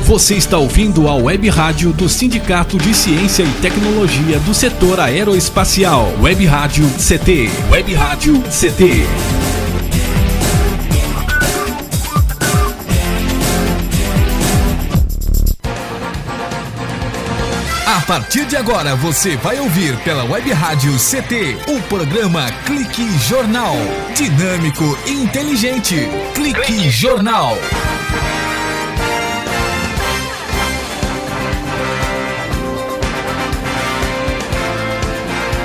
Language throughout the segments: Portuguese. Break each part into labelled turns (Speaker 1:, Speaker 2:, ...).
Speaker 1: Você está ouvindo a Web Rádio do Sindicato de Ciência e Tecnologia do Setor Aeroespacial. Web Rádio CT. Web Rádio CT. A partir de agora você vai ouvir pela Web Rádio CT o programa Clique Jornal. Dinâmico e inteligente. Clique Jornal.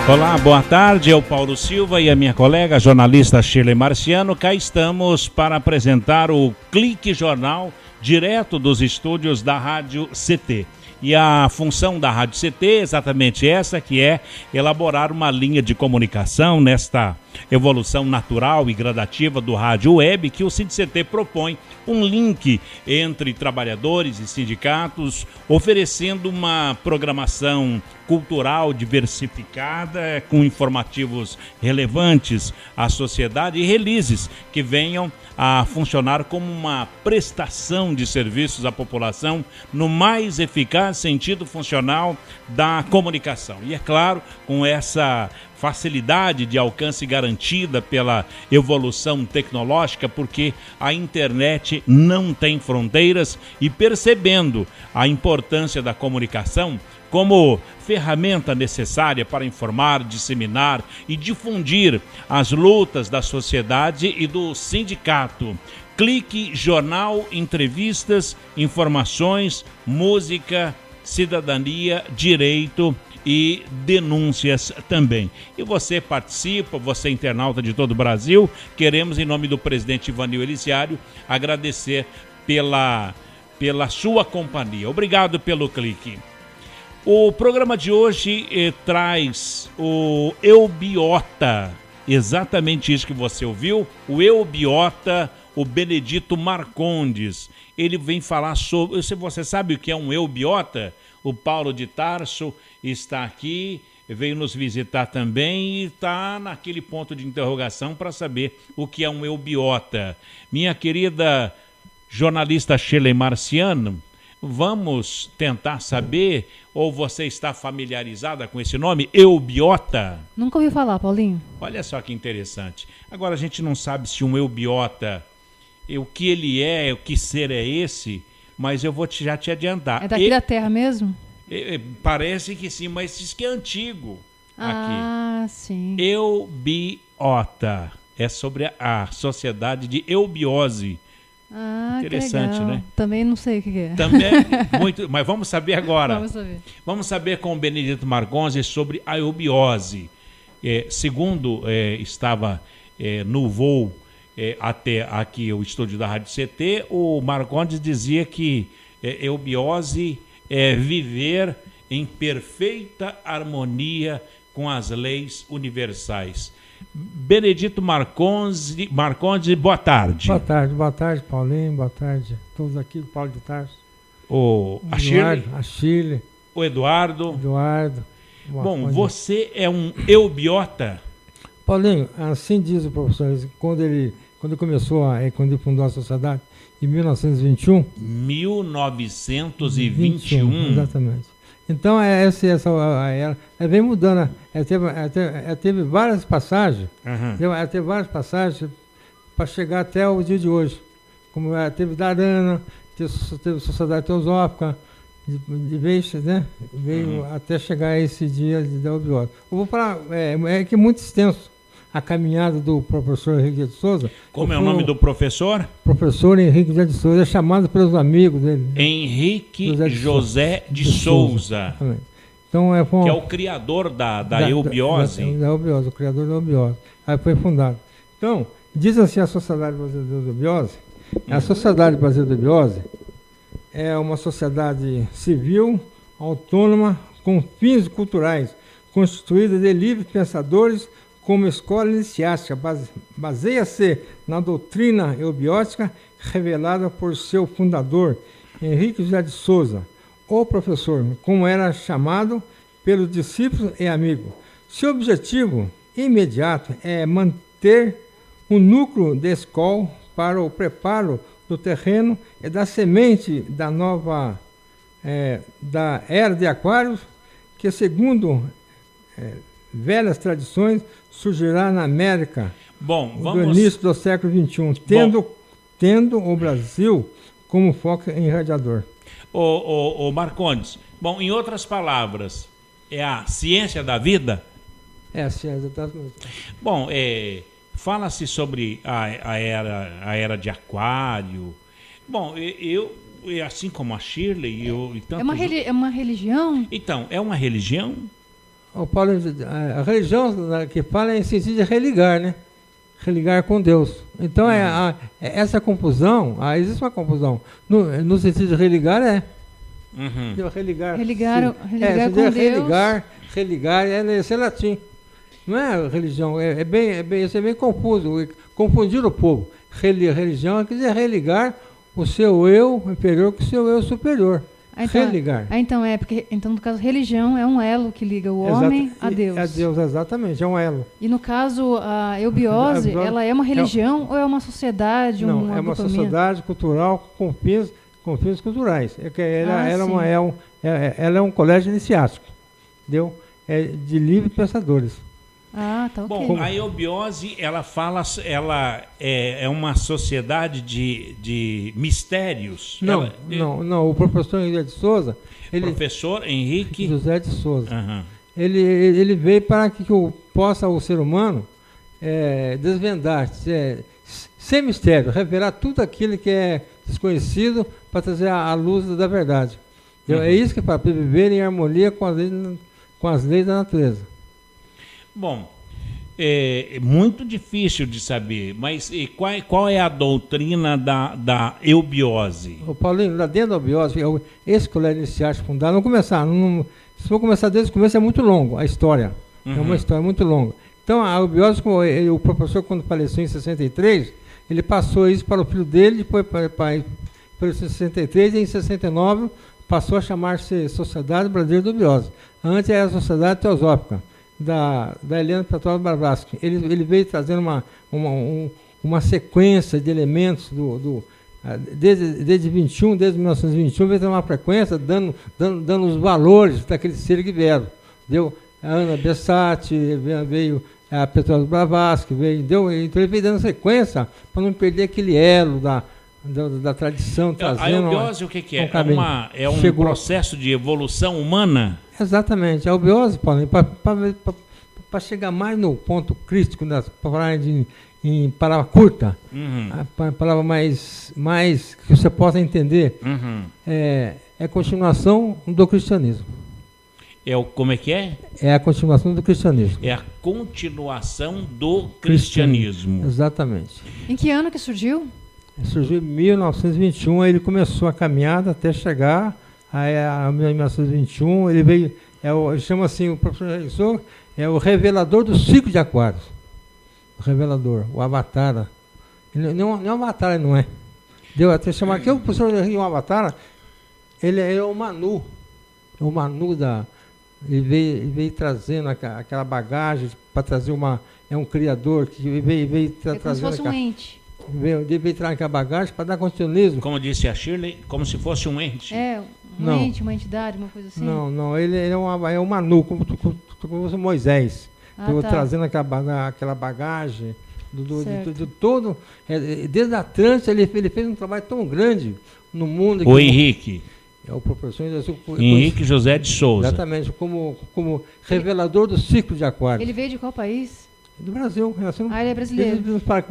Speaker 2: Olá, boa tarde, eu Paulo Silva e a minha colega jornalista Shirley Marciano. Cá estamos para apresentar o Clique Jornal direto dos estúdios da Rádio CT. E a função da Rádio CT é exatamente essa, que é elaborar uma linha de comunicação nesta evolução natural e gradativa do rádio web, que o SINDCT propõe um link entre trabalhadores e sindicatos, oferecendo uma programação cultural diversificada, com informativos relevantes à sociedade e releases que venham a funcionar como uma prestação de serviços à população no mais eficaz sentido funcional da comunicação. E é claro, com essa facilidade de alcance garantida pela evolução tecnológica, porque a internet não tem fronteiras, e percebendo a importância da comunicação como ferramenta necessária para informar, disseminar e difundir as lutas da sociedade e do sindicato. Clique Jornal, entrevistas, informações, música, cidadania, direito e denúncias também. E você participa, você internauta de todo o Brasil. Queremos, em nome do presidente Ivanil Elisiário, agradecer pela sua companhia. Obrigado pelo clique. O programa de hoje traz o Eubiota, exatamente isso que você ouviu, o Eubiota, o Benedito Marcondes. Ele vem falar sobre... Você sabe o que é um eubiota? O Paulo de Tarso está aqui, veio nos visitar também e está naquele ponto de interrogação para saber o que é um eubiota. Minha querida jornalista Shirley Marciano, vamos tentar saber, ou você está familiarizada com esse nome, eubiota?
Speaker 3: Nunca ouvi falar, Paulinho.
Speaker 2: Olha só que interessante. Agora a gente não sabe se um eubiota, o que ele é, o que ser é esse, mas eu vou já te adiantar.
Speaker 3: É daqui da Terra mesmo?
Speaker 2: Parece que sim, mas diz que é antigo.
Speaker 3: Ah,
Speaker 2: aqui.
Speaker 3: Sim.
Speaker 2: Eubiota. É sobre a sociedade de eubiose.
Speaker 3: Ah,
Speaker 2: interessante,
Speaker 3: que legal.
Speaker 2: Né?
Speaker 3: Também não sei o que é.
Speaker 2: Também muito, mas vamos saber agora.
Speaker 3: Vamos saber.
Speaker 2: Vamos saber com o Benedito Marcondes sobre a eubiose. Segundo estava no voo até aqui o estúdio da Rádio CT, o Marcondes dizia que eubiose é viver em perfeita harmonia com as leis universais. Benedito Marcondes, boa tarde.
Speaker 4: Boa tarde, Paulinho, boa tarde. Todos aqui, o Paulo de Tarso.
Speaker 2: A
Speaker 4: Shirley.
Speaker 2: O Eduardo. Bom, você é um eubiota?
Speaker 4: Paulinho, assim diz o professor, quando ele fundou a sociedade, em 1921.
Speaker 2: 1921.
Speaker 4: Exatamente. Então, ela vem mudando, teve várias passagens, teve várias passagens para chegar até o dia de hoje. Como teve da Arana, teve Sociedade Teosófica, de vez, né? Veio até chegar a esse dia da eubiota. Eu vou falar, que é muito extenso a caminhada do professor Henrique de Souza.
Speaker 2: Como é o nome do professor?
Speaker 4: Professor Henrique de Souza, é chamado pelos amigos dele.
Speaker 2: Henrique José de Souza.
Speaker 4: Então,
Speaker 2: que é o criador da eubiose.
Speaker 4: Da eubiose, o criador da eubiose. Aí foi fundado. Então, diz assim a Sociedade Brasileira da Eubiose. A Sociedade Brasileira da Eubiose é uma sociedade civil, autônoma, com fins culturais, constituída de livres pensadores, como escola iniciática, baseia-se na doutrina eubiótica revelada por seu fundador, Henrique José de Souza, o professor, como era chamado pelos discípulos e amigos. Seu objetivo imediato é manter um núcleo de escola para o preparo do terreno e da semente da nova, da era de Aquários, que segundo velhas tradições surgirá na América do início do século XXI, tendo o Brasil como foco irradiador.
Speaker 2: O Marcondes, bom, em outras palavras, é a ciência da vida?
Speaker 4: É a ciência da vida.
Speaker 2: Bom, fala-se sobre a era de Aquário. Bom, eu assim como a Shirley,
Speaker 3: é uma religião?
Speaker 2: Então, é uma religião?
Speaker 4: O Paulo, a religião que fala é em sentido de religar, né? Religar com Deus. Então, essa confusão, existe uma confusão. No sentido de religar, Religar
Speaker 3: com Deus.
Speaker 4: Religar é latim. Não é religião, isso é bem confuso, confundir o povo. Religião quer dizer religar o seu eu inferior com o seu eu superior. Religar.
Speaker 3: Então, no caso, religião é um elo que liga o homem a Deus.
Speaker 4: A Deus, exatamente, é um elo.
Speaker 3: E no caso, a eubiose, ela é uma religião ou é uma sociedade?
Speaker 4: Não, é uma sociedade cultural com fins culturais. Ela é um colégio iniciático, entendeu? É de livres pensadores.
Speaker 3: Ah, tá ok.
Speaker 2: Bom, a eubiose, ela é uma sociedade de mistérios.
Speaker 4: Não, o professor Henrique de Souza...
Speaker 2: Professor Henrique
Speaker 4: José de Souza. Ele veio para que possa o ser humano desvendar, sem mistério, revelar tudo aquilo que é desconhecido para trazer a luz da verdade. É isso que fala, para viver em harmonia com as leis da natureza.
Speaker 2: Bom, é muito difícil de saber, mas qual é a doutrina da eubiose?
Speaker 4: O Paulinho, lá dentro da eubiose, esse colégio iniciático fundado, se for começar desde o começo, é muito longo a história. É uma história muito longa. Então, a eubiose, o professor, quando faleceu em 63, ele passou isso para o filho dele, depois para 63, e em 69 passou a chamar-se Sociedade Brasileira de Eubiose. Antes era a Sociedade Teosófica, da Helena Petrovna Blavatsky. Ele veio trazendo uma sequência de elementos desde 1921, veio ter uma frequência dando os valores daquele ser que vieram. Deu a Ana Bessati, veio a Petrovna Blavatsky, então ele veio dando sequência para não perder aquele elo da tradição, trazendo...
Speaker 2: A eubiose, o que é? É um processo de evolução humana?
Speaker 4: Exatamente. A eubiose, Paulo, para chegar mais no ponto crítico, para falar em palavra curta, a palavra mais que você possa entender, é a continuação do cristianismo.
Speaker 2: Como é que é?
Speaker 4: É a continuação do cristianismo.
Speaker 2: É a continuação do cristianismo.
Speaker 4: Exatamente.
Speaker 3: Em que ano que surgiu?
Speaker 4: Surgiu em 1921, aí ele começou a caminhada até chegar a 1921, ele veio, chama assim, o professor Henrique é o revelador do ciclo de Aquários. O revelador, o avatar. Não é um avatar, não é. Deu até chamar aqui o professor Henrique, um avatar, ele é o Manu. O Manu ele veio trazendo aquela bagagem para trazer um criador que veio trazendo.
Speaker 3: Como se fosse um ente.
Speaker 4: Veio trazer aquela bagagem para dar continuismo.
Speaker 2: Como disse a Shirley, como se fosse um ente.
Speaker 3: Ente, uma entidade, uma coisa assim.
Speaker 4: Não, ele é um Manu, como fosse Moisés. Trazendo aquela bagagem do todo. Desde a Atlântida, ele fez um trabalho tão grande no mundo.
Speaker 2: O Henrique.
Speaker 4: É o professor
Speaker 2: Henrique José de Souza.
Speaker 4: Exatamente, como revelador do ciclo de Aquário.
Speaker 3: Ele veio de qual país?
Speaker 4: Do Brasil.
Speaker 3: Ele é brasileiro.
Speaker 4: Ele fala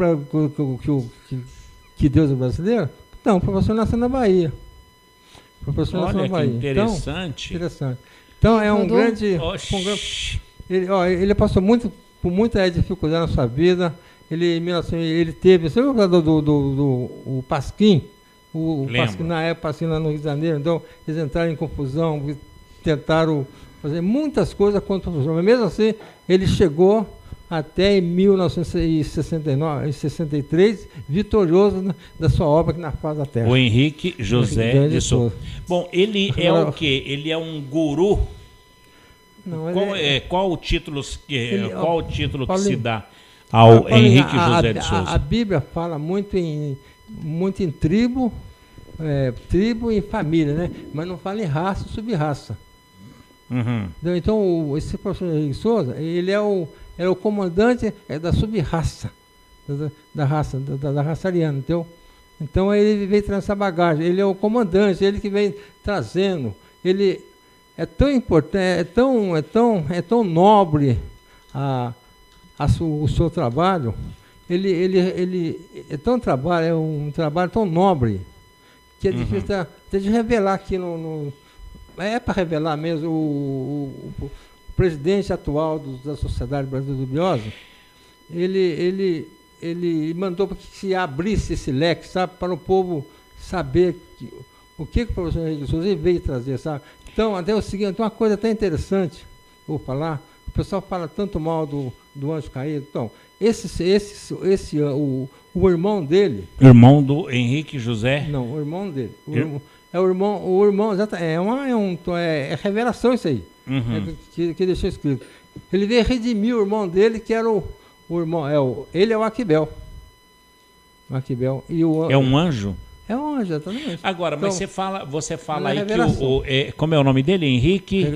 Speaker 4: que Deus é brasileiro? Não, o professor nasceu na Bahia.
Speaker 2: Olha que interessante.
Speaker 4: Então é um grande... Ele passou por muita dificuldade na sua vida. Ele teve... Você lembra do Pasquim? O Pasquim, na época, Pasquim lá no Rio de Janeiro. Então, eles entraram em confusão, tentaram fazer muitas coisas contra o professor. Mas mesmo assim, ele chegou até em 1963, vitorioso da sua obra aqui na face da Terra.
Speaker 2: O Henrique José de Souza. Bom, ele é o quê? Ele é um guru?
Speaker 4: Não,
Speaker 2: qual o título que se dá ao Henrique José de Souza?
Speaker 4: A Bíblia fala muito muito em tribo e família, né? Mas não fala em raça e sub-raça.
Speaker 2: Uhum.
Speaker 4: Então, esse professor Henrique Souza, ele é o comandante da sub-raça, da raça ariana, entendeu? Então, ele veio trazer essa bagagem, ele é o comandante, ele que vem trazendo, ele é tão importante, é tão nobre o seu trabalho, ele é um trabalho tão nobre, que é difícil até de revelar aqui é para revelar mesmo o presidente atual da Sociedade Brasileira de Biose, ele mandou para que se abrisse esse leque, sabe, para o povo saber o que o professor Henrique Souza veio trazer, sabe? Então, até o seguinte, uma coisa até interessante, vou falar, o pessoal fala tanto mal do anjo caído. Então, o irmão dele...
Speaker 2: Irmão do Henrique José?
Speaker 4: Não, o irmão dele. O irmão, é revelação isso aí, que deixou escrito. Ele veio redimir o irmão dele, que era o irmão, ele é o Aquibel. O Aquibel.
Speaker 2: É um anjo?
Speaker 4: É um anjo, exatamente.
Speaker 2: Agora, então, mas você fala aí que
Speaker 4: como
Speaker 2: é o nome dele? Henrique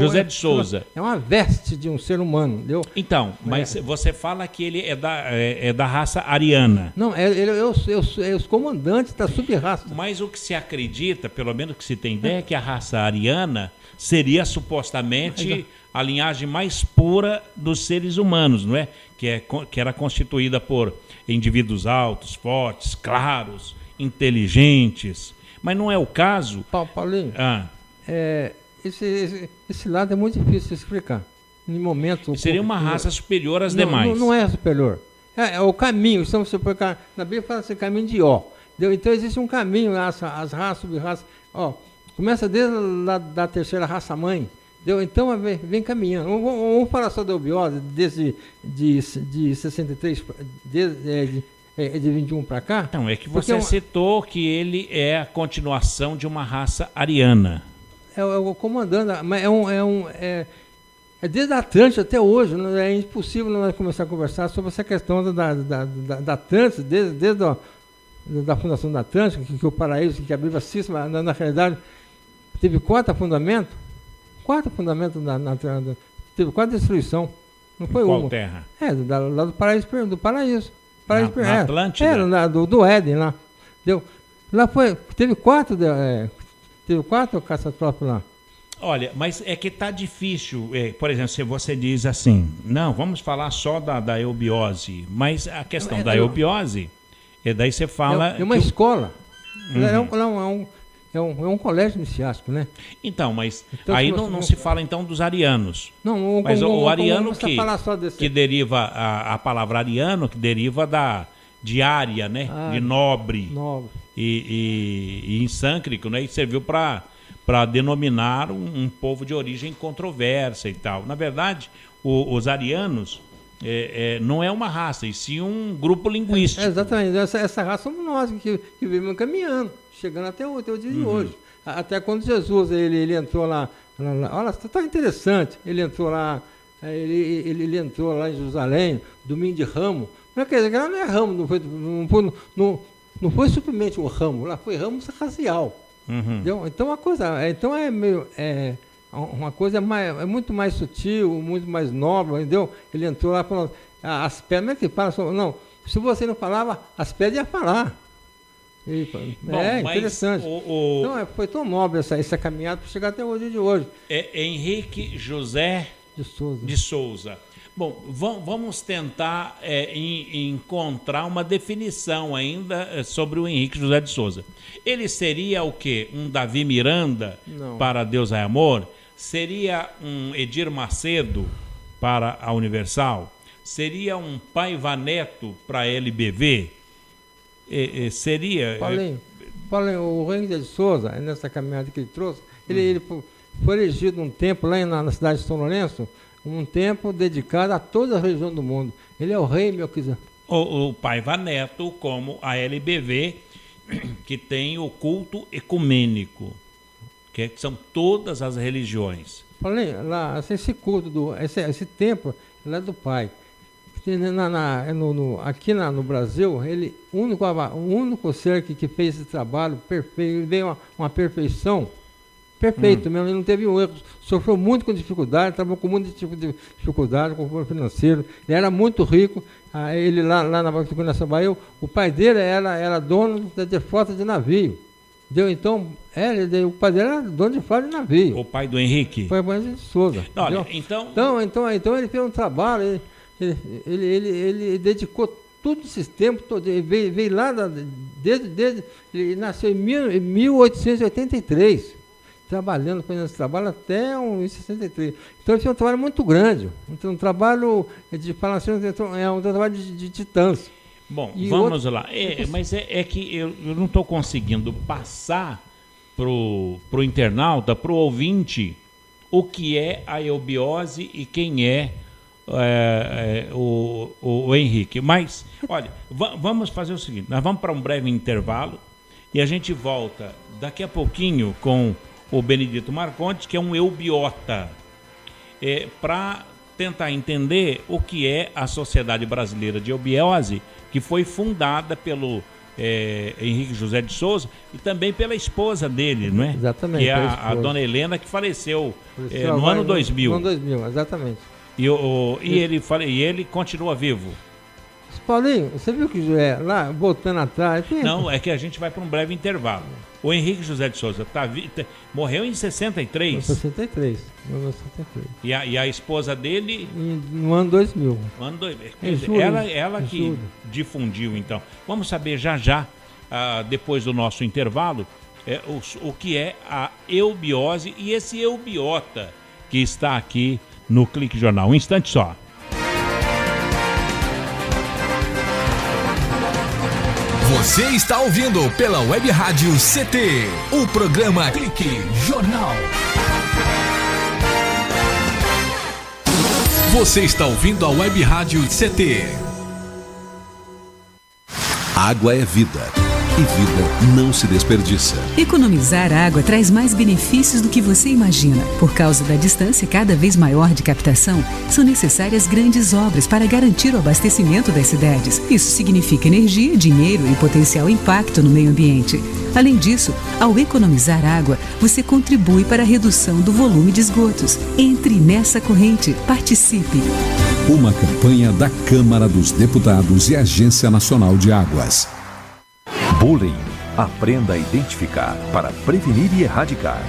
Speaker 4: José de Souza. É uma veste de um ser humano, entendeu?
Speaker 2: Então, mas você fala que ele é da raça ariana.
Speaker 4: Não, ele é os comandantes da sub-raça.
Speaker 2: Mas o que se acredita, pelo menos que se tem ideia, é que a raça ariana seria supostamente a linhagem mais pura dos seres humanos, não é? Que era constituída por indivíduos altos, fortes, claros, inteligentes, mas não é o caso.
Speaker 4: Paulinho, esse lado é muito difícil de explicar. Em momento
Speaker 2: seria uma raça superior às demais.
Speaker 4: Não é superior. É o caminho. Na Bíblia fala assim, caminho de Ó. Então existe um caminho, as raças, sub-raças. Começa desde da terceira raça mãe. Então vem caminhando. Vamos falar só da eubiose, desde de 63, de 21 para cá?
Speaker 2: Então, é que você citou que ele é a continuação de uma raça ariana.
Speaker 4: É o comandante, mas é desde a Atlântida até hoje. É impossível nós começar a conversar sobre essa questão da Atlântida, desde a fundação da Atlântida, que o paraíso, que a Bíblia cita, na realidade, teve 4 fundamentos. 4 fundamentos na Atlântida. Teve 4 destruições. Não foi uma.
Speaker 2: Qual terra?
Speaker 4: Lá do paraíso.
Speaker 2: Na Atlântida?
Speaker 4: Do Éden lá. Lá teve 4 caça-trópicos lá.
Speaker 2: Olha, mas é que tá difícil, por exemplo, se você diz assim, não, vamos falar só da eubiose, mas a questão da eubiose, daí você fala...
Speaker 4: É uma escola, é um colégio iniciático, né?
Speaker 2: Então, mas então, aí não se fala então dos arianos. Não, mas o ariano que deriva, a palavra ariano, que deriva de ária, né? De nobre. E em sânscrito, né? E serviu para denominar um povo de origem controversa e tal. Na verdade, os arianos não é uma raça, e sim um grupo linguístico.
Speaker 4: Exatamente. Essa raça somos nós que vivemos caminhando, chegando até o dia de hoje. Até quando Jesus ele entrou lá. Olha, está interessante. Ele entrou lá, ele entrou lá em Jerusalém, domingo de Ramo. Não quer dizer que ela não é ramo, não foi simplesmente um ramo, lá foi ramo racial. Então uma coisa muito mais sutil, muito mais nobre, entendeu? Ele entrou lá falando, as pedras, não é que fala, não, se você não falava, as pedras iam falar. Interessante. Então, foi tão nobre essa caminhada para chegar até o dia de hoje.
Speaker 2: Henrique José de Souza. Bom, vamos tentar encontrar uma definição ainda sobre o Henrique José de Souza. Ele seria o quê? Um Davi Miranda para Deus é Amor? Seria um Edir Macedo para a Universal? Seria um Paiva Neto para a LBV? Seria...
Speaker 4: Paulinho, o Henrique de Souza, nessa caminhada que ele trouxe, ele foi elegido um tempo lá na cidade de São Lourenço, um tempo dedicado a toda a região do mundo. Ele é o rei, meu quiser.
Speaker 2: O Paiva Neto, como a LBV, que tem o culto ecumênico, que são todas as religiões.
Speaker 4: Falei, lá, esse culto, esse templo, lá é do Pai. Aqui no Brasil, o único ser que fez esse trabalho perfeito, veio uma perfeição, perfeito mesmo, ele não teve um erro, sofreu muito com dificuldade, trabalhou com muito tipo de dificuldade, com o problema financeiro, ele era muito rico, ele lá na Bahia, o pai dele era dono de frota de navio. Então, o pai dele era dono de frota de navio.
Speaker 2: O pai do Henrique?
Speaker 4: Foi o Henrique de Souza.
Speaker 2: Olha,
Speaker 4: então ele fez um trabalho, ele dedicou todo esse tempo, ele veio lá, ele nasceu em 1883, trabalhando, fazendo esse trabalho até 1963. Então ele fez um trabalho muito grande, um trabalho de falação, é um trabalho de titãs.
Speaker 2: Bom, vamos lá. Mas é que eu não estou conseguindo passar pro internauta, pro ouvinte, o que é a eubiose e quem é o Henrique. Mas, olha, vamos fazer o seguinte, nós vamos para um breve intervalo e a gente volta daqui a pouquinho com o Benedito Marcondes, que é um eubiota, para tentar entender o que é a Sociedade Brasileira de Eubiose, que foi fundada pelo Henrique José de Souza e também pela esposa dele, não é?
Speaker 4: Exatamente.
Speaker 2: Que é a dona Helena, que faleceu no ano 2000.
Speaker 4: No ano 2000, exatamente.
Speaker 2: E ele continua vivo.
Speaker 4: Paulinho, você viu que lá, voltando atrás...
Speaker 2: Não, é que a gente vai para um breve intervalo. O Henrique José de Souza morreu em 63.
Speaker 4: Em 63.
Speaker 2: E a esposa dele?
Speaker 4: No ano 2000.
Speaker 2: No ano 2000. Ela que difundiu, então. Vamos saber já, depois do nosso intervalo, o que é a eubiose e esse eubiota que está aqui no Clique Jornal. Um instante só.
Speaker 1: Você está ouvindo pela Web Rádio CT, o programa Clique Jornal. Você está ouvindo a Web Rádio CT.
Speaker 5: Água é vida. E vida não se desperdiça.
Speaker 6: Economizar água traz mais benefícios do que você imagina. Por causa da distância cada vez maior de captação, são necessárias grandes obras para garantir o abastecimento das cidades. Isso significa energia, dinheiro e potencial impacto no meio ambiente. Além disso, ao economizar água, você contribui para a redução do volume de esgotos. Entre nessa corrente. Participe.
Speaker 5: Uma campanha da Câmara dos Deputados e Agência Nacional de Águas.
Speaker 7: Bullying. Aprenda a identificar para prevenir e erradicar.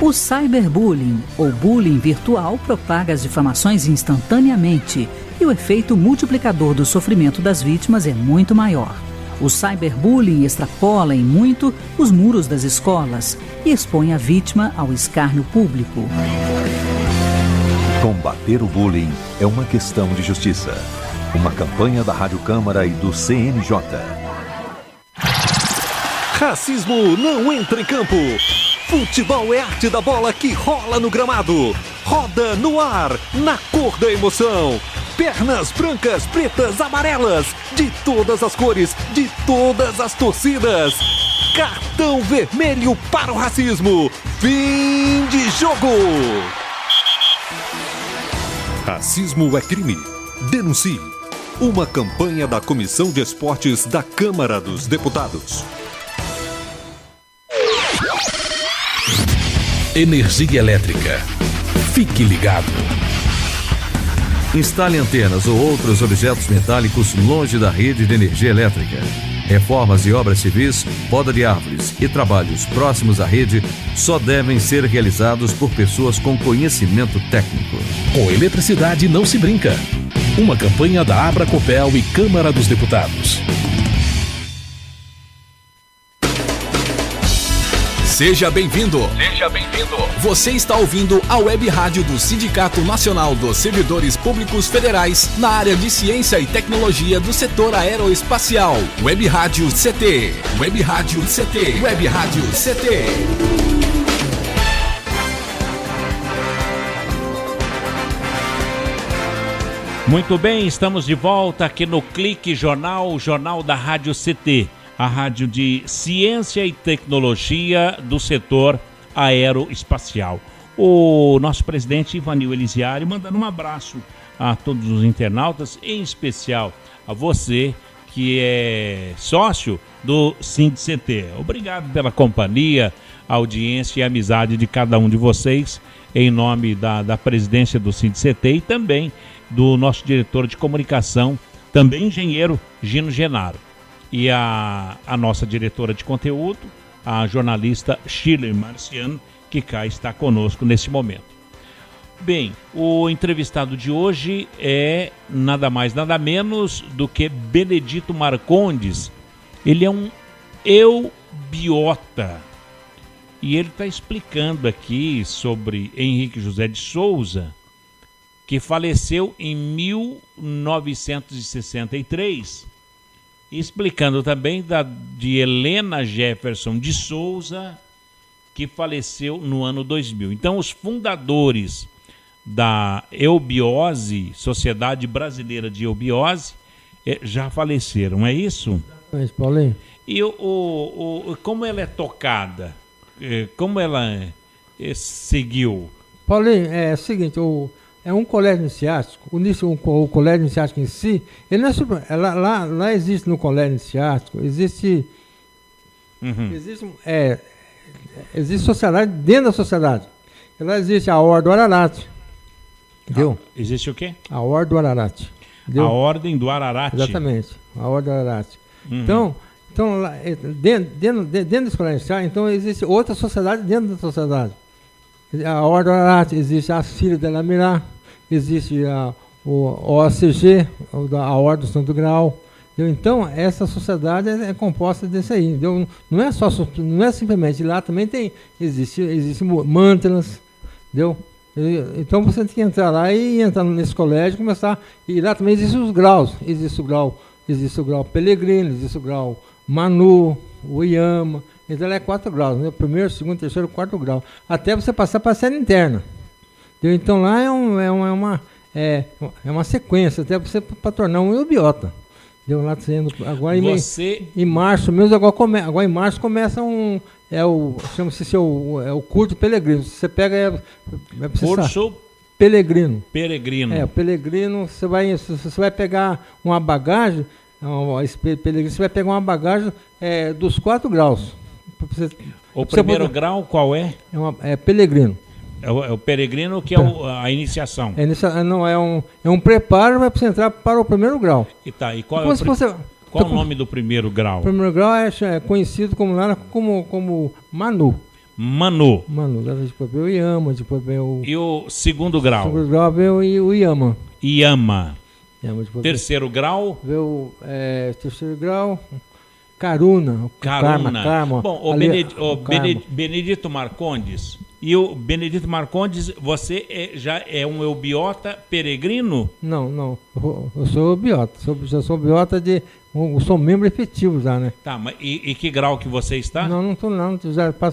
Speaker 8: O cyberbullying, ou bullying virtual, propaga as difamações instantaneamente e o efeito multiplicador do sofrimento das vítimas é muito maior. O cyberbullying extrapola em muito os muros das escolas e expõe a vítima ao escárnio público.
Speaker 7: Combater o bullying é uma questão de justiça. Uma campanha da Rádio Câmara e do CNJ. Racismo não entra em campo. Futebol é arte da bola que rola no gramado. Roda no ar, na cor da emoção. Pernas brancas, pretas, amarelas. De todas as cores, de todas as torcidas. Cartão vermelho para o racismo. Fim de jogo. Racismo é crime. Denuncie. Uma campanha da Comissão de Esportes da Câmara dos Deputados.
Speaker 1: Energia elétrica. Fique ligado.
Speaker 9: Instale antenas ou outros objetos metálicos longe da rede de energia elétrica. Reformas e obras civis, poda de árvores e trabalhos próximos à rede só devem ser realizados por pessoas com conhecimento técnico.
Speaker 1: Com eletricidade não se brinca. Uma campanha da Abracopel e Câmara dos Deputados. Seja bem-vindo. Seja bem-vindo. Você está ouvindo a Web Rádio do Sindicato Nacional dos Servidores Públicos Federais na área de Ciência e Tecnologia do setor aeroespacial. Web Rádio CT. Web Rádio CT. Web Rádio CT.
Speaker 2: Muito bem, estamos de volta aqui no Clique Jornal, o jornal da Rádio CT. A rádio de ciência e tecnologia do setor aeroespacial. O nosso presidente Ivanil Elisiário mandando um abraço a todos os internautas, em especial a você que é sócio do SINDCT. Obrigado pela companhia, audiência e amizade de cada um de vocês, em nome da presidência do SINDCT e também do nosso diretor de comunicação, também engenheiro Gino Genaro. E a nossa diretora de conteúdo, a jornalista Shirley Marciano, que cá está conosco nesse momento. Bem, o entrevistado de hoje é nada mais, nada menos do que Benedito Marcondes. Ele é um eubiota. E ele está explicando aqui sobre Henrique José de Souza, que faleceu em 1963, explicando também de Helena Jefferson de Souza, que faleceu no ano 2000. Então, os fundadores da eubiose, Sociedade Brasileira de Eubiose, já faleceram, é isso?
Speaker 4: É isso, Paulinho.
Speaker 2: E como ela é tocada? Como ela seguiu?
Speaker 4: Paulinho, é o seguinte, é um colégio iniciático, o colégio iniciático em si, ele não é super, lá existe no colégio iniciático, existe sociedade dentro da sociedade. Lá existe a Ordem do Ararate. Entendeu?
Speaker 2: Existe o quê?
Speaker 4: A Ordem do Ararate. Entendeu?
Speaker 2: A Ordem do Ararate.
Speaker 4: Exatamente, a Ordem do Ararate. Então lá, dentro desse colégio iniciático, então existe outra sociedade dentro da sociedade. A Ordem do Ararate, existe a Síria de Lamirá, existe o OCG, a Ordem do Santo Grau. Entendeu? Então, essa sociedade é composta desse aí. Entendeu? Não é simplesmente lá, também existe mantras, entendeu? Então você tem que entrar lá e entrar nesse colégio e começar. E lá também existem os graus. Existe o grau Pelegrino, existe o grau Manu, o Iama. Então ela é 4 graus, né? Primeiro, segundo, terceiro, 4 grau. Até você passar para a série interna. Entendeu? Então lá é uma sequência, até você para tornar um eubiota. Deu lá sendo agora em março mesmo, agora em março começa chama-se o curso Pelegrino. Você pega
Speaker 2: curso
Speaker 4: Pelegrino.
Speaker 2: Peregrino.
Speaker 4: O Pelegrino, você vai pegar uma bagagem, Pelegrino, você vai pegar uma bagagem dos 4 graus.
Speaker 2: O primeiro grau qual é?
Speaker 4: É Pelegrino.
Speaker 2: É o peregrino que é a iniciação.
Speaker 4: É um preparo para você entrar para o primeiro grau.
Speaker 2: E qual é o nome do primeiro grau?
Speaker 4: O primeiro grau é conhecido como Manu.
Speaker 2: Manu.
Speaker 4: Depois veio o Iama, depois veio o...
Speaker 2: E o segundo grau?
Speaker 4: O segundo grau veio o Iama.
Speaker 2: Terceiro grau?
Speaker 4: Veio terceiro grau... Karuna. Karma.
Speaker 2: Bom, Benedito Marcondes. E o Benedito Marcondes, você já é um eubiota peregrino?
Speaker 4: Não. Eu sou eubiota. Eu sou eubiota eu sou membro efetivo já, né?
Speaker 2: Tá, mas e que grau que você está?
Speaker 4: Não estou não. Quando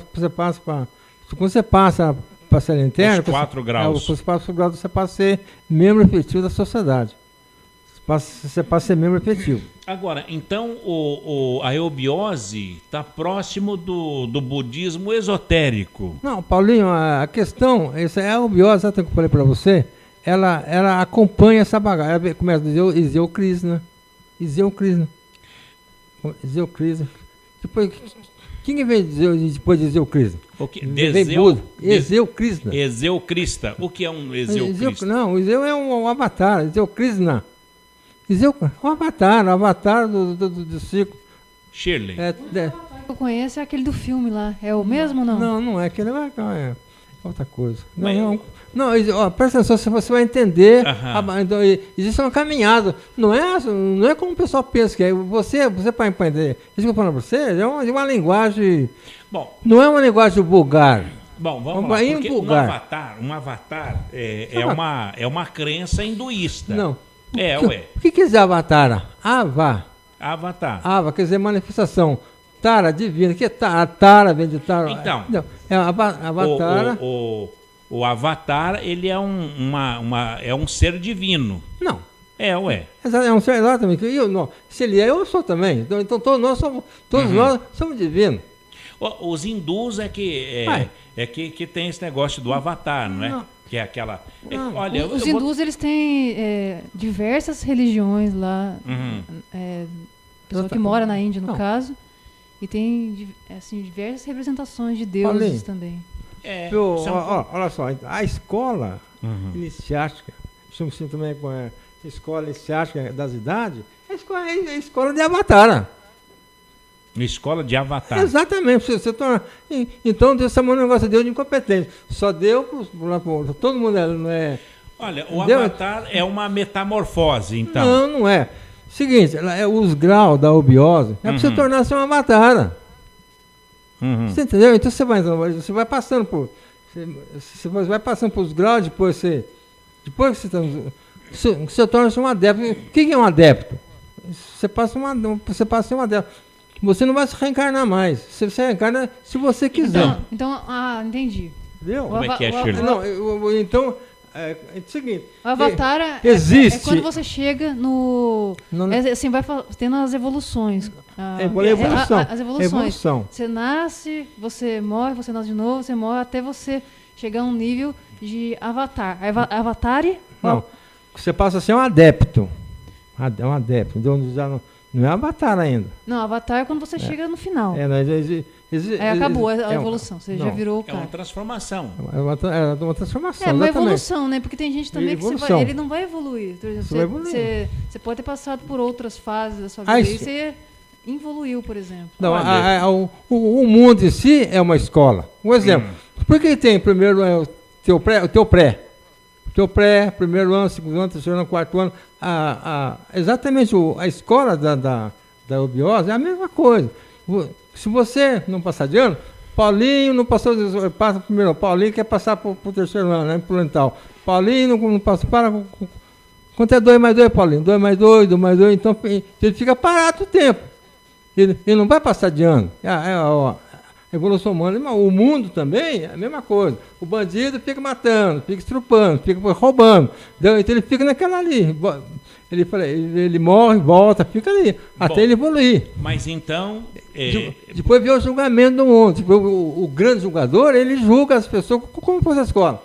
Speaker 4: você passa para a série interna...
Speaker 2: Os 4 graus.
Speaker 4: Você passa o grau, você passa a ser membro efetivo da sociedade. Você passa a ser membro efetivo.
Speaker 2: Agora, então a eubiose está próximo do budismo esotérico.
Speaker 4: Não, Paulinho, a questão, essa é a eubiose, sabe o que eu falei para você? Ela acompanha essa bagagem. Ela começa a dizer Iseu Krishna. Depois, quem vem depois de Iseu Krishna? Iseu Krishna.
Speaker 2: Iseu Krishna. O que é um Iseu Krishna?
Speaker 4: Não, o Iseu é um avatar, Iseu Krishna. O avatar do ciclo.
Speaker 2: Shirley.
Speaker 3: Eu conheço é aquele do filme lá. É o mesmo ou não?
Speaker 4: Não é aquele, é outra coisa. Não, presta atenção, você vai entender. Existe uma caminhada. Não é como o pessoal pensa que é. Você para entender. Isso que eu falo para você é uma linguagem. Bom, não é uma linguagem vulgar.
Speaker 2: Bom, vamos lá. Porque um avatar é uma crença hinduísta.
Speaker 4: Não.
Speaker 2: O
Speaker 4: que quer dizer avatar?
Speaker 2: Avatar.
Speaker 4: Ava quer dizer manifestação. Tara, divina. Que é Tara? Vem de Tara.
Speaker 2: Então.
Speaker 4: Avatar.
Speaker 2: O avatar, ele é um ser divino.
Speaker 4: Não.
Speaker 2: É
Speaker 4: um ser exatamente. Se ele eu sou também. Então todos nós somos divinos.
Speaker 2: Os hindus que tem esse negócio do avatar, não é? Que é aquela...
Speaker 3: olha, os hindus, eles têm diversas religiões lá. Pessoa que mora na Índia, no caso. E tem assim, diversas representações de deuses também.
Speaker 4: Olha só, a escola iniciática, chama-se também com a escola iniciática das idades, é a escola de Avatar.
Speaker 2: Escola de Avatar.
Speaker 4: Exatamente. Então Deus chamou um negócio de Deus de incompetente. Só deu para todo mundo. Não é.
Speaker 2: Olha, o Avatar é uma metamorfose, então.
Speaker 4: Não é. Seguinte, os graus da obiose é para você tornar-se um avatar. Você entendeu? Então você vai passando por. Você vai passando por os graus, depois que você torna-se um adepto. O que é um adepto? Você passa a ser um adepto. Você não vai se reencarnar mais. Você reencarna se você quiser.
Speaker 3: Então entendi.
Speaker 4: Entendeu?
Speaker 2: Como é que é, Shirley?
Speaker 4: Então. É o seguinte,
Speaker 3: o Avatar
Speaker 4: existe.
Speaker 3: É quando você chega no. Assim, vai tendo as evoluções. As evoluções.
Speaker 4: Evolução.
Speaker 3: Você nasce, você morre, você nasce de novo, você morre, até você chegar a um nível de Avatar. Avatar?
Speaker 4: Não. Você passa a ser um adepto. Um adepto. Então já não é Avatar ainda.
Speaker 3: Não, Avatar é quando você chega no final.
Speaker 4: Acabou
Speaker 3: a evolução, você já virou o cara.
Speaker 2: É uma transformação.
Speaker 4: É uma transformação.
Speaker 3: É uma evolução, né? Porque tem gente também que ele não vai evoluir. Você pode ter passado por outras fases da sua vida e você evoluiu, por exemplo.
Speaker 4: Não, o mundo em si é uma escola. Um exemplo. Por que tem primeiro o teu pré? O teu pré, primeiro ano, segundo ano, terceiro ano, quarto ano. Exatamente a escola da obiose é a mesma coisa. Se você não passar de ano, Paulinho não passou, passa primeiro. Paulinho quer passar para o terceiro ano, né? Pro lental. Paulinho não passa, quanto é 2 mais 2, Paulinho? 2 mais 2, 2 mais 2, então ele fica parado o tempo. Ele não vai passar de ano. A evolução humana, o mundo também é a mesma coisa. O bandido fica matando, fica estrupando, fica roubando. Então ele fica naquela ali. Ele morre, volta, fica ali, até ele evoluir.
Speaker 2: Mas então...
Speaker 4: Depois vem o julgamento do mundo. Tipo, o grande julgador, ele julga as pessoas como fosse a escola.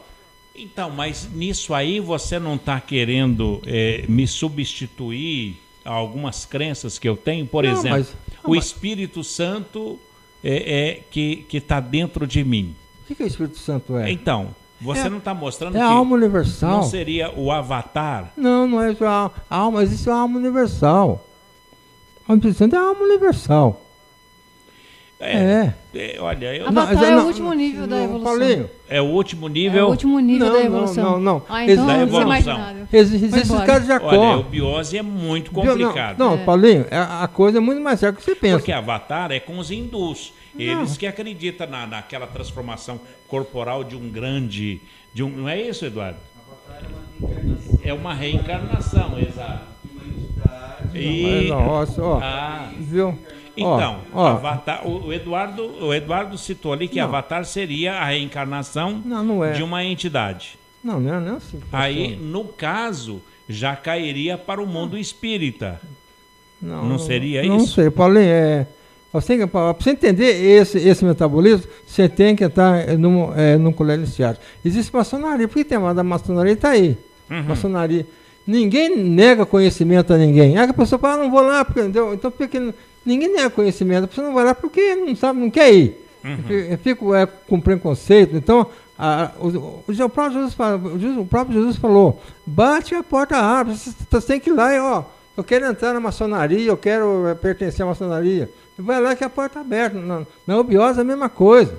Speaker 2: Então, mas nisso aí você não está querendo me substituir a algumas crenças que eu tenho? Por exemplo, o Espírito Santo que está dentro de mim.
Speaker 4: O que o Espírito Santo é?
Speaker 2: Então... Você não está mostrando que
Speaker 4: a alma universal.
Speaker 2: Não seria o Avatar?
Speaker 4: Não é a alma, existe a alma universal. O Espírito Santo é a alma universal.
Speaker 2: Olha,
Speaker 3: Avatar é o último nível da evolução.
Speaker 4: Paulinho.
Speaker 2: É o último nível?
Speaker 3: É o último nível da evolução.
Speaker 4: Não.
Speaker 3: Então
Speaker 2: da evolução.
Speaker 4: Existe os caras de Jacó.
Speaker 2: Olha, a obiose é muito complicado.
Speaker 4: Paulinho, a coisa é muito mais séria do que você pensa.
Speaker 2: Porque Avatar é com os hindus. Eles que acreditam naquela transformação corporal de um grande... não é isso, Eduardo? É uma reencarnação, exato.
Speaker 4: Viu?
Speaker 2: Então, Avatar, o Eduardo citou ali que Avatar seria a reencarnação de uma entidade.
Speaker 4: Não é assim.
Speaker 2: Aí, no caso, já cairia para o mundo espírita. Não seria isso?
Speaker 4: Não sei, Paulinho, para você entender esse metabolismo, você tem que estar num colégio iniciático. Existe maçonaria, porque tem a maçonaria está aí. Maçonaria. Ninguém nega conhecimento a ninguém. A pessoa fala, não vou lá, entendeu? Então ninguém nega conhecimento, a pessoa não vai lá porque não sabe, não quer ir. Eu fico com preconceito. Então, o próprio Jesus falou, bate a porta abre, você tem que ir lá eu quero entrar na maçonaria, eu quero pertencer à maçonaria. Vai lá que a porta está aberta. Na obiose é a mesma coisa.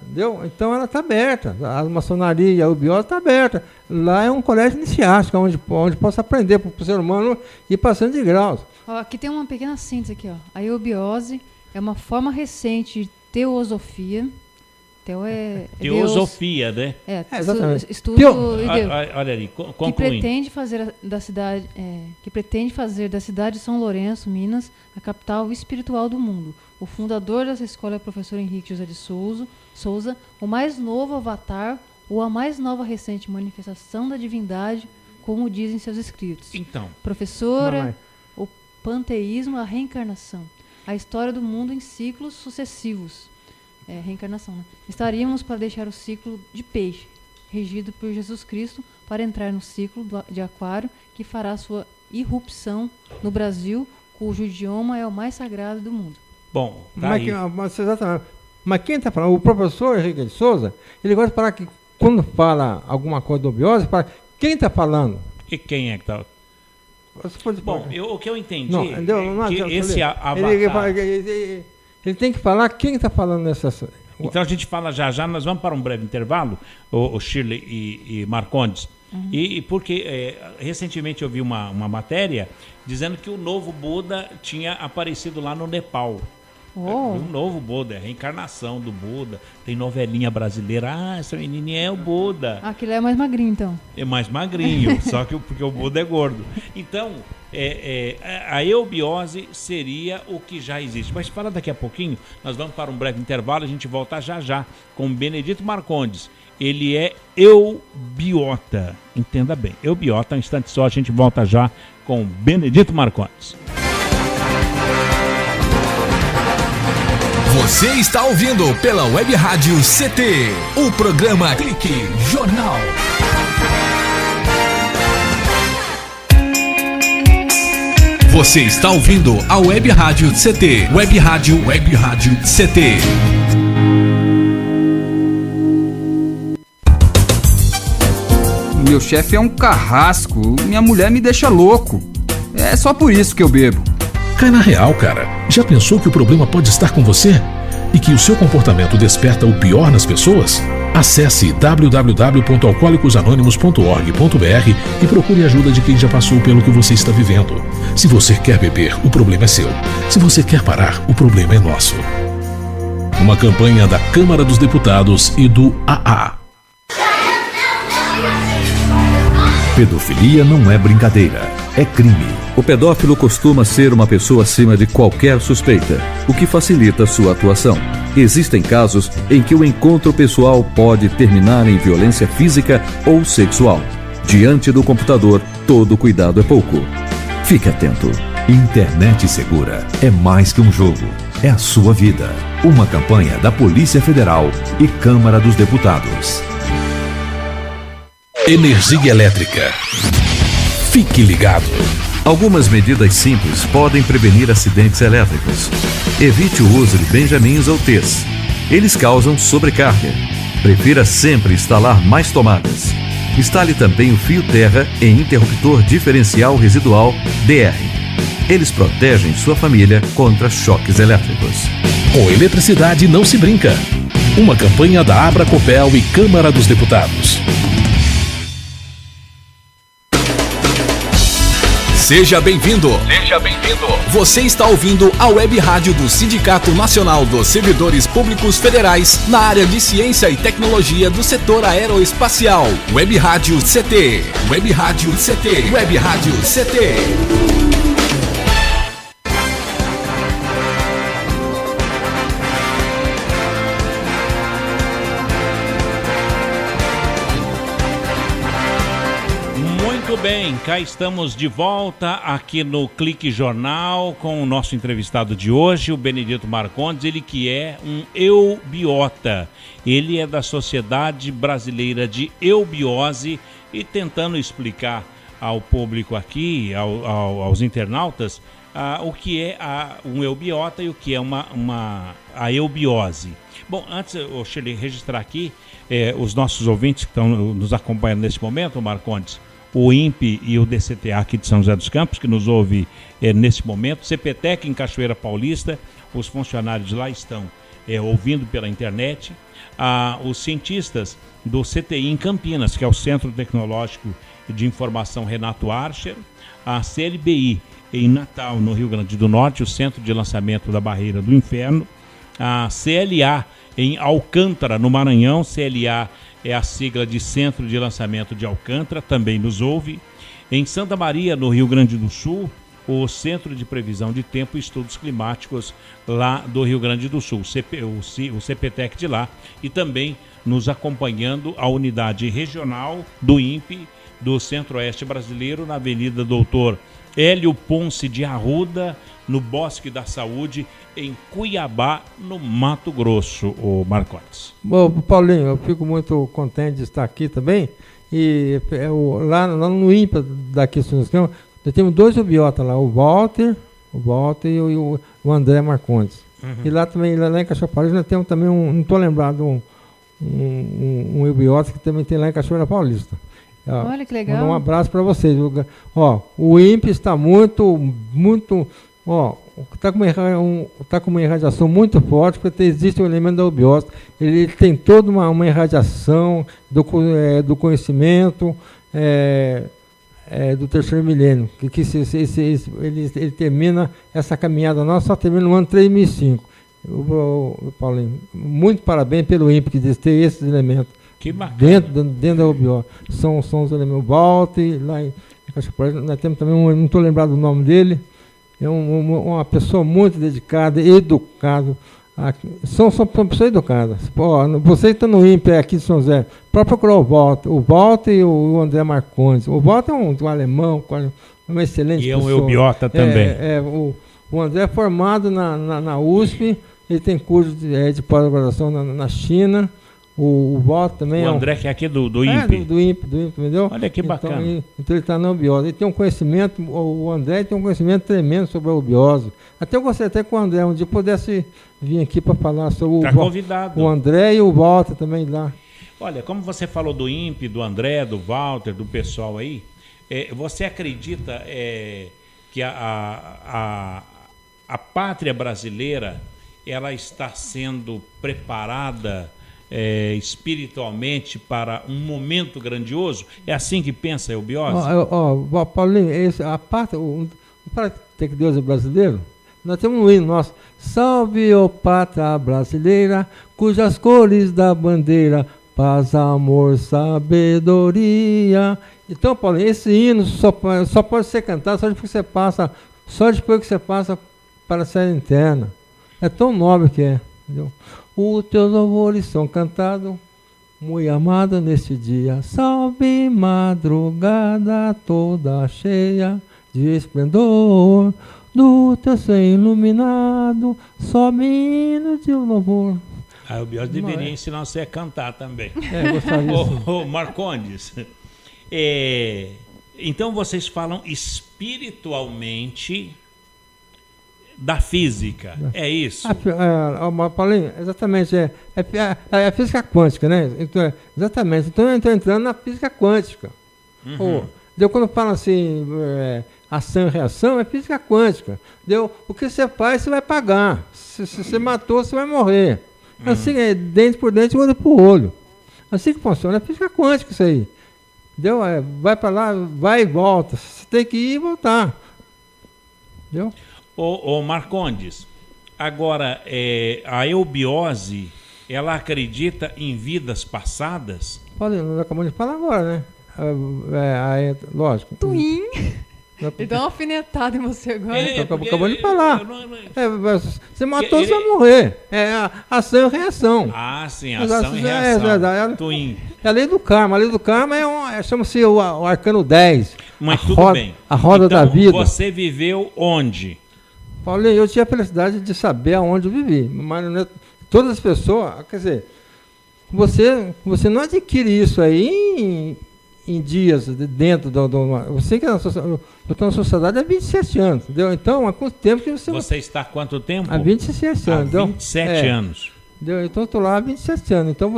Speaker 4: Entendeu? Então ela está aberta. A maçonaria, a obiose está aberta. Lá é um colégio iniciático, onde posso aprender para o ser humano ir passando de graus.
Speaker 3: Aqui tem uma pequena síntese aqui. A eubiose é uma forma recente de teosofia.
Speaker 2: Teosofia, né?
Speaker 3: Exatamente. Estudo
Speaker 2: olha ali, concluindo.
Speaker 3: Que pretende fazer da cidade de São Lourenço, Minas, a capital espiritual do mundo. O fundador dessa escola é o professor Henrique José de Souza, o mais novo avatar ou a mais nova recente manifestação da divindade, como dizem seus escritos.
Speaker 2: Então,
Speaker 3: professora, o panteísmo, a reencarnação, a história do mundo em ciclos sucessivos. Reencarnação, né? Estaríamos para deixar o ciclo de peixe. regido por Jesus Cristo, para entrar no ciclo de Aquário, que fará sua irrupção no Brasil, cujo idioma é o mais sagrado do mundo.
Speaker 2: Bom, tá aí.
Speaker 4: Mas quem está falando? O professor Henrique de Souza, ele gosta de falar que quando fala alguma coisa do biose, fala quem está falando.
Speaker 2: E quem é que está? Bom, o que eu entendi esse avatar...
Speaker 4: Ele tem que falar quem está falando nessa...
Speaker 2: Então a gente fala já, nós vamos para um breve intervalo, o Shirley e Marcondes. Uhum. E porque recentemente eu vi uma matéria dizendo que o novo Buda tinha aparecido lá no Nepal. Um novo Buda, a reencarnação do Buda. Tem novelinha brasileira. Essa menininha é o Buda.
Speaker 3: Aquele é mais magrinho, então.
Speaker 2: É mais magrinho, só que porque o Buda é gordo. Então, a eubiose seria o que já existe. Mas fala daqui a pouquinho, nós vamos para um breve intervalo, a gente volta já com Benedito Marcondes. Ele é eubiota. Entenda bem, eubiota, um instante só, a gente volta já com Benedito Marcondes.
Speaker 1: Você está ouvindo pela Web Rádio CT, o programa Clique Jornal. Você está ouvindo a Web Rádio CT, Web Rádio CT.
Speaker 10: Meu chefe é um carrasco, minha mulher me deixa louco. É só por isso que eu bebo.
Speaker 11: Cai na real, cara. Já pensou que o problema pode estar com você? E que o seu comportamento desperta o pior nas pessoas? Acesse www.alcoolicosanonimos.org.br e procure ajuda de quem já passou pelo que você está vivendo. Se você quer beber, o problema é seu. Se você quer parar, o problema é nosso. Uma campanha da Câmara dos Deputados e do AA.
Speaker 9: Pedofilia não é brincadeira, é crime. O pedófilo costuma ser uma pessoa acima de qualquer suspeita, o que facilita sua atuação. Existem casos em que o encontro pessoal pode terminar em violência física ou sexual. Diante do computador, todo cuidado é pouco. Fique atento. Internet segura é mais que um jogo, é a sua vida. Uma campanha da Polícia Federal e Câmara dos Deputados.
Speaker 11: Energia elétrica. Fique ligado.
Speaker 9: Algumas medidas simples podem prevenir acidentes elétricos. Evite o uso de benjamins ou T's. Eles causam sobrecarga. Prefira sempre instalar mais tomadas. Instale também o fio terra em interruptor diferencial residual DR. Eles protegem sua família contra choques elétricos.
Speaker 11: Com eletricidade não se brinca. Uma campanha da Abracopel e Câmara dos Deputados.
Speaker 1: Seja bem-vindo. Seja bem-vindo. Você está ouvindo a Web Rádio do Sindicato Nacional dos Servidores Públicos Federais na área de Ciência e Tecnologia do setor aeroespacial. Web Rádio CT. Web Rádio CT. Web Rádio CT.
Speaker 2: Muito bem, cá estamos de volta aqui no Clique Jornal com o nosso entrevistado de hoje, o Benedito Marcondes, ele que é um eubiota. Ele é da Sociedade Brasileira de Eubiose e tentando explicar ao público aqui, aos internautas, o que é um eubiota e o que é a eubiose. Bom, antes eu cheguei a registrar aqui os nossos ouvintes que estão nos acompanhando nesse momento, Marcondes, o INPE e o DCTA aqui de São José dos Campos, que nos ouve nesse momento, CPTEC em Cachoeira Paulista, os funcionários lá estão ouvindo pela internet, os cientistas do CTI em Campinas, que é o Centro Tecnológico de Informação Renato Archer, a CLBI em Natal, no Rio Grande do Norte, o Centro de Lançamento da Barreira do Inferno, a CLA em Alcântara, no Maranhão, CLA é a sigla de Centro de Lançamento de Alcântara, também nos ouve. Em Santa Maria, no Rio Grande do Sul, o Centro de Previsão de Tempo e Estudos Climáticos lá do Rio Grande do Sul, o CPTEC de lá, e também nos acompanhando a unidade regional do INPE do Centro-Oeste brasileiro, na Avenida Doutor Hélio Ponce de Arruda, no Bosque da Saúde, em Cuiabá, no Mato Grosso, o Marcondes.
Speaker 4: Bom, Paulinho, eu fico muito contente de estar aqui também. E lá no INPA daqui, nós temos 2 ubiotas lá, o Walter e o André Marcondes. E lá também, lá em Cachoeira Paulista, nós temos também não estou lembrado, um ubiota que também tem lá em Cachoeira Paulista.
Speaker 3: Olha que legal.
Speaker 4: Um abraço para vocês. O INPE está muito, está com uma irradiação muito forte, porque existe o elemento da ubiose. Ele tem toda uma irradiação do conhecimento do terceiro milênio, que ele termina essa caminhada nossa, só termina no ano 3005. Paulinho, muito parabéns pelo INPE que ter esses elementos.
Speaker 2: Que bacana.
Speaker 4: Dentro da UBO. São os elementos. O Walter, lá em Cachoeira, nós temos também não estou lembrado do nome dele. É uma pessoa muito dedicada, educada. São pessoas educadas. Você está no INPE aqui de São José, para procurar o Walter e o André Marcondes. O Walter é um alemão, uma excelente pessoa.
Speaker 2: E é um eubiota também.
Speaker 4: O André é formado na USP, ele tem curso de pós-graduação na China. O Walter também
Speaker 2: o André, que é aqui do INPE.
Speaker 4: Do INPE, entendeu?
Speaker 2: Olha que bacana.
Speaker 4: Então ele está na ubiose. Ele tem um conhecimento, o André tem um conhecimento tremendo sobre a ubiose. Até eu gostaria até que o André um dia pudesse vir aqui para falar sobre
Speaker 2: convidado.
Speaker 4: O André e o Walter também lá.
Speaker 2: Olha, como você falou do INPE, do André, do Walter, do pessoal aí, você acredita que a pátria brasileira ela está sendo preparada espiritualmente para um momento grandioso? É assim que pensa a eubiose?
Speaker 4: Paulinho, para ter que Deus é brasileiro, nós temos um hino nosso: salve, ó pátria brasileira, cujas cores da bandeira, paz, amor, sabedoria. Então, Paulinho, esse hino só pode ser cantado só depois que você passa para a série interna. É tão nobre que é, entendeu? Os teus louvores são cantados, muito amado neste dia. Salve, madrugada toda cheia de esplendor, do teu ser iluminado, sobe hino de louvor.
Speaker 2: A eubiose deveria ensinar você a cantar também.
Speaker 4: Gostaria
Speaker 2: Ô, Marcondes, então vocês falam espiritualmente da física, é isso?
Speaker 4: Paulinho, exatamente, é a física quântica, né? Então, exatamente, então eu estou entrando na física quântica. Quando fala assim, ação e reação, é física quântica. O que você faz, você vai pagar. Se você matou, você vai morrer. Assim, dente por dente, olho por olho. Assim que funciona, é física quântica isso aí. Vai para lá, vai e volta. Você tem que ir e voltar. Entendeu?
Speaker 2: Ô Marcondes, agora, a eubiose, ela acredita em vidas passadas?
Speaker 4: Nós acabamos de falar agora, né? Lógico.
Speaker 3: Twin. Ele deu uma alfinetada em você agora.
Speaker 4: Acabou de falar. Você matou, você vai morrer. É ação e reação.
Speaker 2: Ah, sim, ação e reação. Twin.
Speaker 4: É a lei do karma. A lei do karma chama-se o arcano 10.
Speaker 2: Mas tudo bem.
Speaker 4: A roda
Speaker 2: então,
Speaker 4: da vida.
Speaker 2: Você viveu onde?
Speaker 4: Paulinho, eu tinha a felicidade de saber aonde eu vivi. Mas todas as pessoas, quer dizer, você não adquire isso aí em dias dentro eu sei que eu estou na sociedade há 27 anos, entendeu? Então, há quanto tempo que você...
Speaker 2: Você está há quanto tempo?
Speaker 4: Há 27 anos.
Speaker 2: Há 27 anos.
Speaker 4: Entendeu? Então, eu estou lá há 27 anos. Então,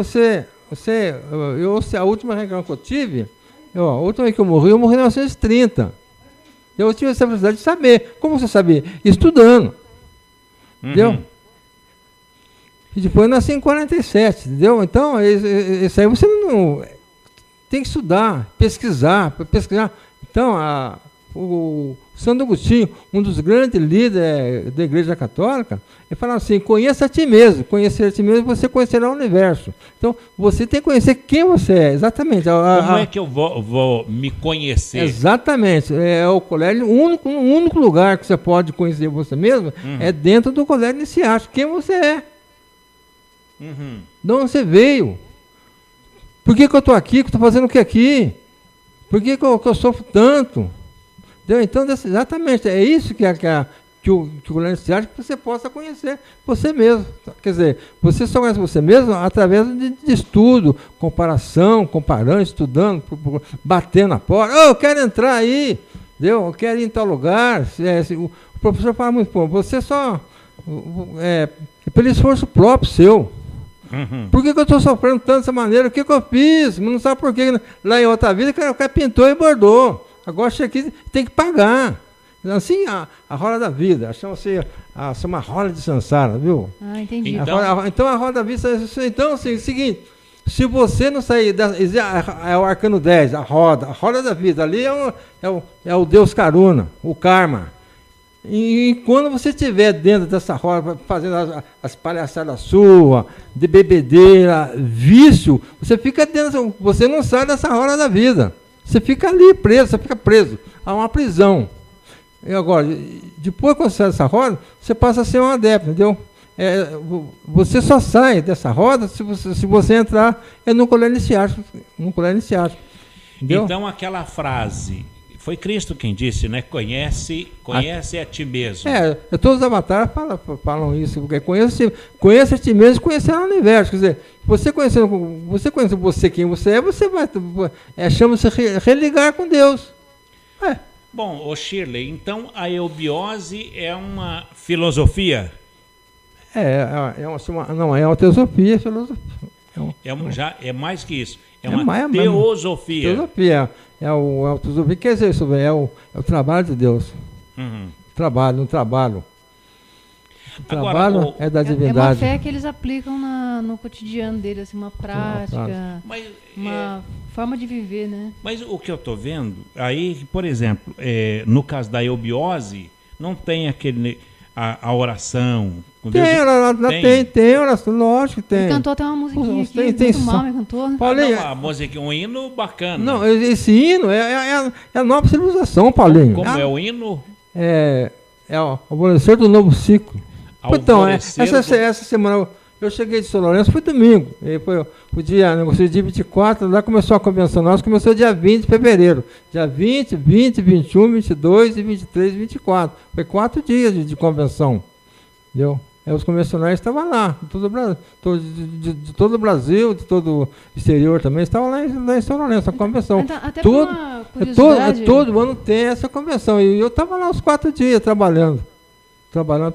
Speaker 4: a última reunião que eu tive, a última vez que eu morri em 1930. Eu tive essa felicidade de saber. Como você sabia? Estudando. Entendeu? E depois eu nasci em 47, entendeu? Então, isso aí você não... Tem que estudar, pesquisar. Então, o Santo Agostinho, um dos grandes líderes da Igreja Católica, ele fala assim: conheça a ti mesmo. Conhecer a ti mesmo, você conhecerá o universo. Então, você tem que conhecer quem você é, exatamente.
Speaker 2: Como é que eu vou me conhecer?
Speaker 4: Exatamente. É o colégio, o único lugar que você pode conhecer você mesmo é dentro do colégio iniciático. Quem você é. De onde você veio. Por que eu estou aqui? Que eu estou fazendo o que aqui? Por que eu sofro tanto? Entendeu? Então, exatamente, é isso que o Guilherme acha, que você possa conhecer você mesmo. Quer dizer, você só conhece você mesmo através de estudo, comparação, comparando, estudando, batendo na porta. Eu quero entrar aí, entendeu? Eu quero ir em tal lugar. O professor fala muito, pô, você só... pelo esforço próprio seu. Por que eu estou sofrendo tanto dessa maneira? O que eu fiz? Não sabe por que lá em outra vida o cara pintou e bordou. Agora chega aqui, tem que pagar. Assim, a roda da vida, chama-se uma roda de Sansara, viu?
Speaker 3: Ah, entendi.
Speaker 4: Então a roda da vida, então assim, é o seguinte, se você não sair, é o arcano 10, a roda da vida, ali é o Deus Karuna, o karma. E quando você estiver dentro dessa roda, fazendo as palhaçadas suas, de bebedeira, vício, você fica dentro, você não sai dessa roda da vida. Você fica ali preso, você fica preso. Há uma prisão. E agora, depois que você sai dessa roda, você passa a ser um adepto, entendeu? Você só sai dessa roda se você entrar no colégio iniciático. Entendeu?
Speaker 2: Então, aquela frase, foi Cristo quem disse, né? Conhece a ti mesmo.
Speaker 4: Todos os avatares falam isso, porque conhece a ti mesmo, conhecer o universo. Quer dizer, você conhecendo você quem você é, você vai, chama-se religar com Deus.
Speaker 2: Bom, Shirley, então a eubiose é uma filosofia?
Speaker 4: É uma teosofia, filosofia.
Speaker 2: É mais que isso, é uma teosofia.
Speaker 4: Teosofia, teosofia, quer dizer isso, é o trabalho de Deus. Trabalho. O trabalho é da divindade.
Speaker 3: É uma fé que eles aplicam no cotidiano deles, assim, uma prática, uma forma de viver, né?
Speaker 2: Mas o que eu estou vendo, aí, por exemplo, no caso da eubiose, não tem a oração.
Speaker 4: Tem oração, lógico que tem.
Speaker 3: Ele cantou até uma musiquinha aqui, muito mal, me cantou. Né?
Speaker 2: Uma música, um hino bacana.
Speaker 4: Não, esse hino é a nova civilização, Paulinho.
Speaker 2: Como é o hino?
Speaker 4: É o alvorecer do novo ciclo. Então, essa semana eu cheguei de São Lourenço, foi domingo. Foi o dia 24, lá começou a convenção nossa, começou dia 20 de fevereiro. Dia 20, 21, 22, 23 e 24. Foi 4 dias de convenção. Entendeu? Os convencionais estavam lá, de todo o Brasil, de todo o exterior também, estavam lá em São Lourenço, a convenção.
Speaker 3: Até
Speaker 4: todo ano tem essa convenção. E eu estava lá os 4 dias trabalhando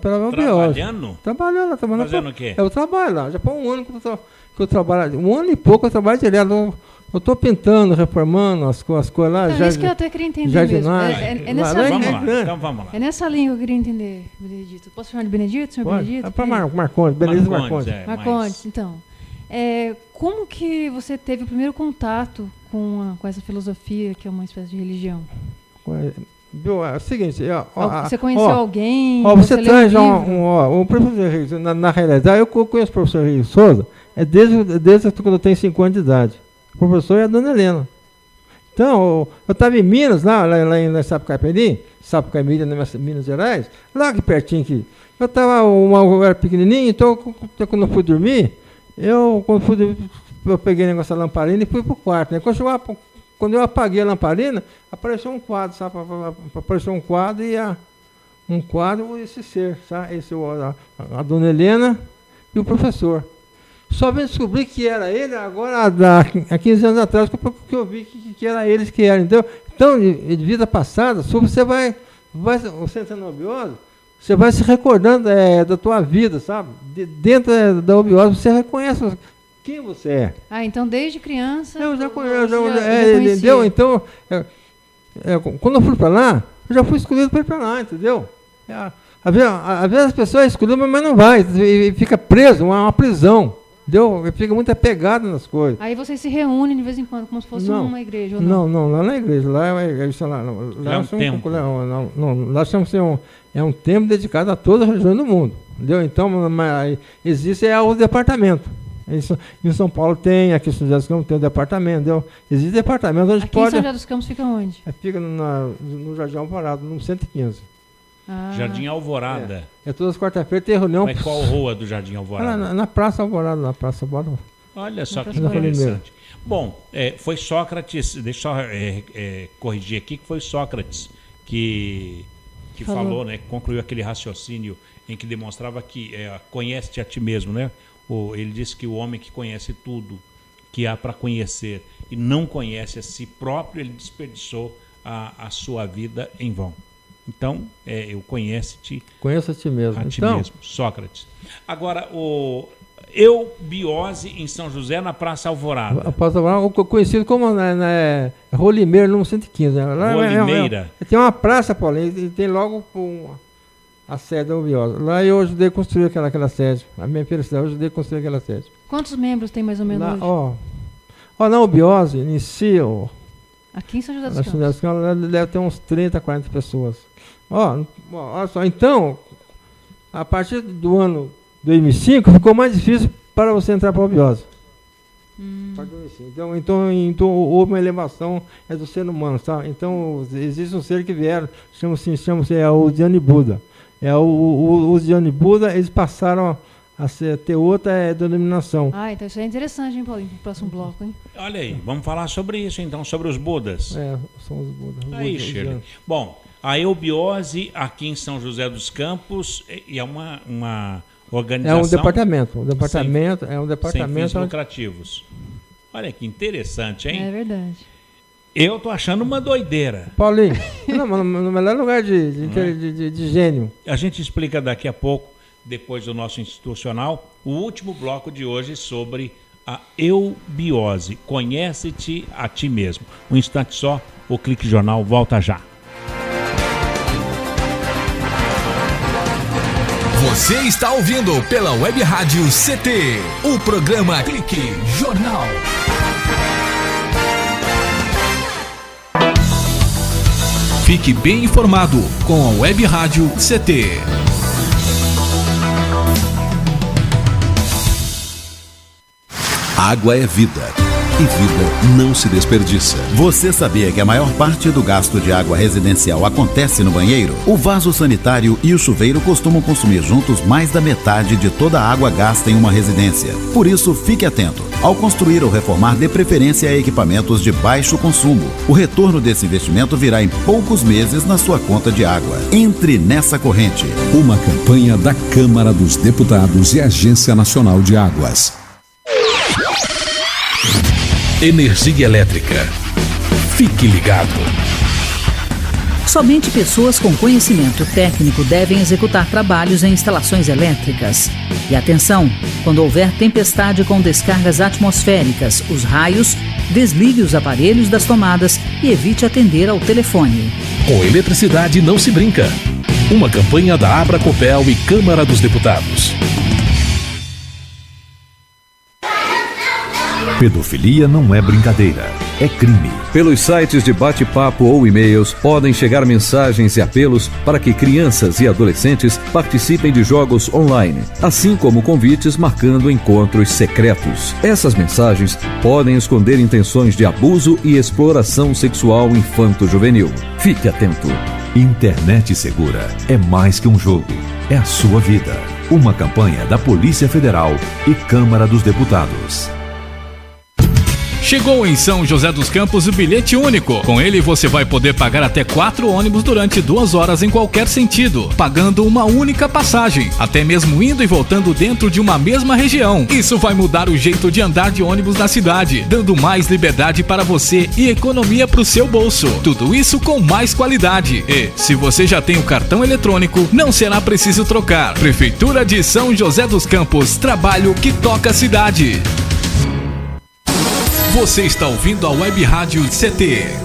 Speaker 4: pela eubiose. Trabalhando?
Speaker 2: Fazendo o quê?
Speaker 4: Eu trabalho lá, já foi um ano que eu trabalho, um ano e pouco eu trabalho direto. Eu estou pintando, reformando as coisas lá.
Speaker 3: Então, isso que eu até queria entender mesmo. Vamos lá. É nessa linha que eu queria entender, Benedito. Posso chamar de Benedito, senhor Benedito?
Speaker 4: Para Marcondes, Benedito Marcondes.
Speaker 3: Marcondes, então. Como que você teve o primeiro contato com essa filosofia, que é uma espécie de religião?
Speaker 4: É o seguinte,
Speaker 3: você conheceu alguém?
Speaker 4: Você traz o professor, na realidade, eu conheço o professor Henrique Souza desde quando eu tenho 5 anos de idade. O professor é a dona Helena. Então, eu estava em Minas, lá em Sapucaí, Minas Gerais, lá aqui pertinho aqui. Eu era pequenininho, então quando eu fui dormir, eu peguei o negócio da lamparina e fui pro quarto. Né? Quando eu apaguei a lamparina, apareceu um quadro, sabe? Apareceu um quadro e esse ser, sabe? A dona Helena e o professor. Só vim descobrir que era ele agora, há 15 anos atrás, que eu vi que era eles que eram. Então, de vida passada, você você entra na eubiose, você vai se recordando da tua vida, sabe? Dentro da eubiose, você reconhece quem você é.
Speaker 3: Então desde criança...
Speaker 4: Eu já conheço, entendeu? Então, quando eu fui para lá, eu já fui escolhido para ir para lá, entendeu? Às vezes as pessoas escolhem, mas não vai, e fica preso, uma prisão. Entendeu? Fica muito apegado nas coisas.
Speaker 3: Aí vocês se reúnem de vez em quando, como se fosse uma igreja, ou não?
Speaker 4: Não, lá na igreja. Lá é um templo. Lá chama-se um templo dedicado a toda a região do mundo. Entendeu? Então, existe os departamentos. Em São Paulo tem, aqui em São José dos Campos tem um departamento, entendeu? Existe departamento onde
Speaker 3: aqui em São José dos Campos fica onde?
Speaker 4: Fica no Jardim Alvorada, no 115.
Speaker 2: Jardim Alvorada.
Speaker 4: Todas as quarta-feiras tem reunião.
Speaker 2: Mas qual rua do Jardim Alvorada?
Speaker 4: Na Praça Alvorada,
Speaker 2: Olha só que interessante. Bom, foi Sócrates, deixa eu corrigir aqui, que foi Sócrates que falou, né, que concluiu aquele raciocínio em que demonstrava que conhece-te a ti mesmo, né? Ele disse que o homem que conhece tudo que há para conhecer e não conhece a si próprio, ele desperdiçou a sua vida em vão. Então, eu conhece-te.
Speaker 4: Conheça a ti mesmo.
Speaker 2: A ti mesmo, Sócrates. Agora, eubiose em São José, na Praça Alvorada.
Speaker 4: A Praça Alvorada, conhecido como Rolimeira, número 115. Né?
Speaker 2: Rolimeira.
Speaker 4: Tem uma praça, Paulinho, e tem logo a sede da eubiose. Lá eu ajudei a construir aquela sede. A minha felicidade, eu ajudei a construir aquela sede.
Speaker 3: Quantos membros tem mais ou menos hoje?
Speaker 4: Na eubiose, inicia...
Speaker 3: Aqui em São José dos Campos.
Speaker 4: Deve ter uns 30, 40 pessoas. Olha só, então, a partir do ano 2005, ficou mais difícil para você entrar para a eubiose. Então houve uma elevação do ser humano, tá? Então, existe um ser que vieram, chama-se o Dhyani Buda. Os Dhyani Buda, eles passaram a ter outra denominação.
Speaker 3: Então isso é interessante, hein, Paulinho? Pro próximo bloco, hein?
Speaker 2: Olha aí, vamos falar sobre isso então, sobre os Budas.
Speaker 4: São os Budas.
Speaker 2: Aí, Shirley. Bom, a eubiose aqui em São José dos Campos é uma organização...
Speaker 4: É um departamento. É um departamento...
Speaker 2: Sem fins lucrativos. Olha que interessante, hein?
Speaker 3: É verdade.
Speaker 2: Eu tô achando uma doideira.
Speaker 4: Paulinho, no melhor lugar de gênio.
Speaker 2: A gente explica daqui a pouco, depois do nosso institucional, o último bloco de hoje sobre a eubiose. Conhece-te a ti mesmo. Um instante só, o Clique Jornal volta já.
Speaker 1: Você está ouvindo pela Web Rádio CT, o programa Clique Jornal. Fique bem informado com a Web Rádio CT.
Speaker 5: Água é vida. E vida não se desperdiça.
Speaker 12: Você sabia que a maior parte do gasto de água residencial acontece no banheiro? O vaso sanitário e o chuveiro costumam consumir juntos mais da metade de toda a água gasta em uma residência. Por isso, fique atento. Ao construir ou reformar, dê preferência a equipamentos de baixo consumo. O retorno desse investimento virá em poucos meses na sua conta de água. Entre nessa corrente.
Speaker 5: Uma campanha da Câmara dos Deputados e Agência Nacional de Águas.
Speaker 11: Energia elétrica. Fique ligado.
Speaker 8: Somente pessoas com conhecimento técnico devem executar trabalhos em instalações elétricas. E atenção, quando houver tempestade com descargas atmosféricas, os raios, desligue os aparelhos das tomadas e evite atender ao telefone.
Speaker 11: Com eletricidade não se brinca. Uma campanha da Abracopel e Câmara dos Deputados.
Speaker 7: Pedofilia não é brincadeira, é crime. Pelos sites de bate-papo ou e-mails podem chegar mensagens e apelos para que crianças e adolescentes participem de jogos online, assim como convites marcando encontros secretos. Essas mensagens podem esconder intenções de abuso e exploração sexual infanto-juvenil. Fique atento. Internet segura é mais que um jogo, é a sua vida. Uma campanha da Polícia Federal e Câmara dos Deputados.
Speaker 1: Chegou em São José dos Campos o bilhete único. Com ele você vai poder pagar até 4 ônibus durante 2 horas em qualquer sentido, pagando uma única passagem, até mesmo indo e voltando dentro de uma mesma região. Isso vai mudar o jeito de andar de ônibus na cidade, dando mais liberdade para você e economia para o seu bolso. Tudo isso com mais qualidade. E, se você já tem o cartão eletrônico, não será preciso trocar. Prefeitura de São José dos Campos, trabalho que toca a cidade. Você está ouvindo a Web Rádio CT.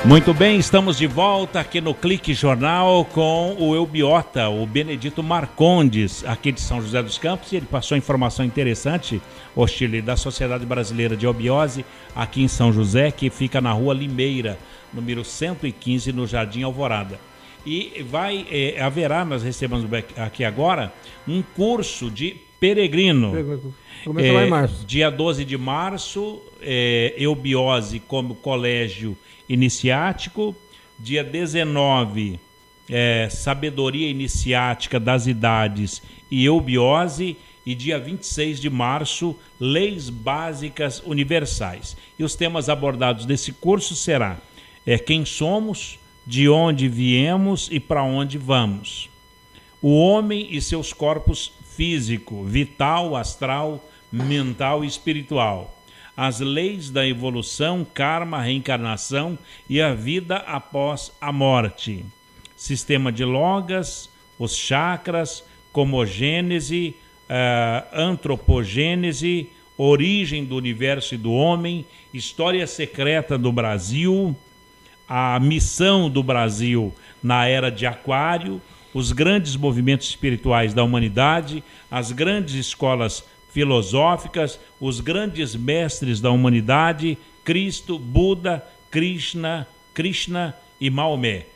Speaker 2: Muito bem, estamos de volta aqui no Clique Jornal com o eubiota, o Benedito Marcondes, aqui de São José dos Campos, e ele passou informação interessante, o Chile, da Sociedade Brasileira de Eubiose, aqui em São José, que fica na Rua Limeira, número 115, no Jardim Alvorada. E haverá, nós recebemos aqui agora, um curso de Peregrino.
Speaker 4: Começa lá em março.
Speaker 2: Dia 12 de março, eubiose como colégio iniciático. Dia 19, sabedoria iniciática das idades e eubiose. E dia 26 de março, leis básicas universais. E os temas abordados nesse curso será quem somos, de onde viemos e para onde vamos. O homem e seus corpos físico, vital, astral, mental e espiritual. As leis da evolução, karma, reencarnação e a vida após a morte. Sistema de logas, os chakras, cosmogênese, antropogênese, origem do universo e do homem, história secreta do Brasil, a missão do Brasil na era de Aquário, os grandes movimentos espirituais da humanidade, as grandes escolas filosóficas, os grandes mestres da humanidade, Cristo, Buda, Krishna e Maomé.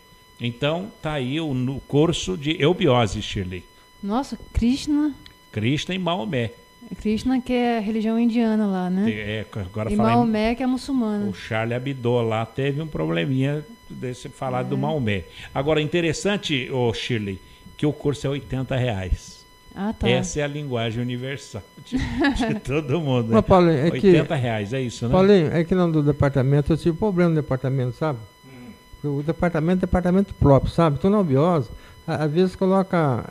Speaker 2: Então, tá aí o curso de eubiose, Shirley.
Speaker 3: Nossa, Krishna
Speaker 2: e Maomé.
Speaker 3: Krishna, que é a religião indiana lá, né?
Speaker 2: Agora
Speaker 3: e Maomé, que é muçulmana.
Speaker 2: O Charlie Hebdo lá teve um probleminha desse falar do Maomé. Agora, interessante, Shirley, que o curso é R$80.
Speaker 3: Ah, tá.
Speaker 2: Essa é a linguagem universal de todo mundo.
Speaker 4: Mas, Paulinho,
Speaker 2: R$80, é isso, né?
Speaker 4: Paulinho, é que não do departamento, eu tive problema no departamento, sabe? O departamento é departamento próprio, sabe? Então, na eubiose, às vezes coloca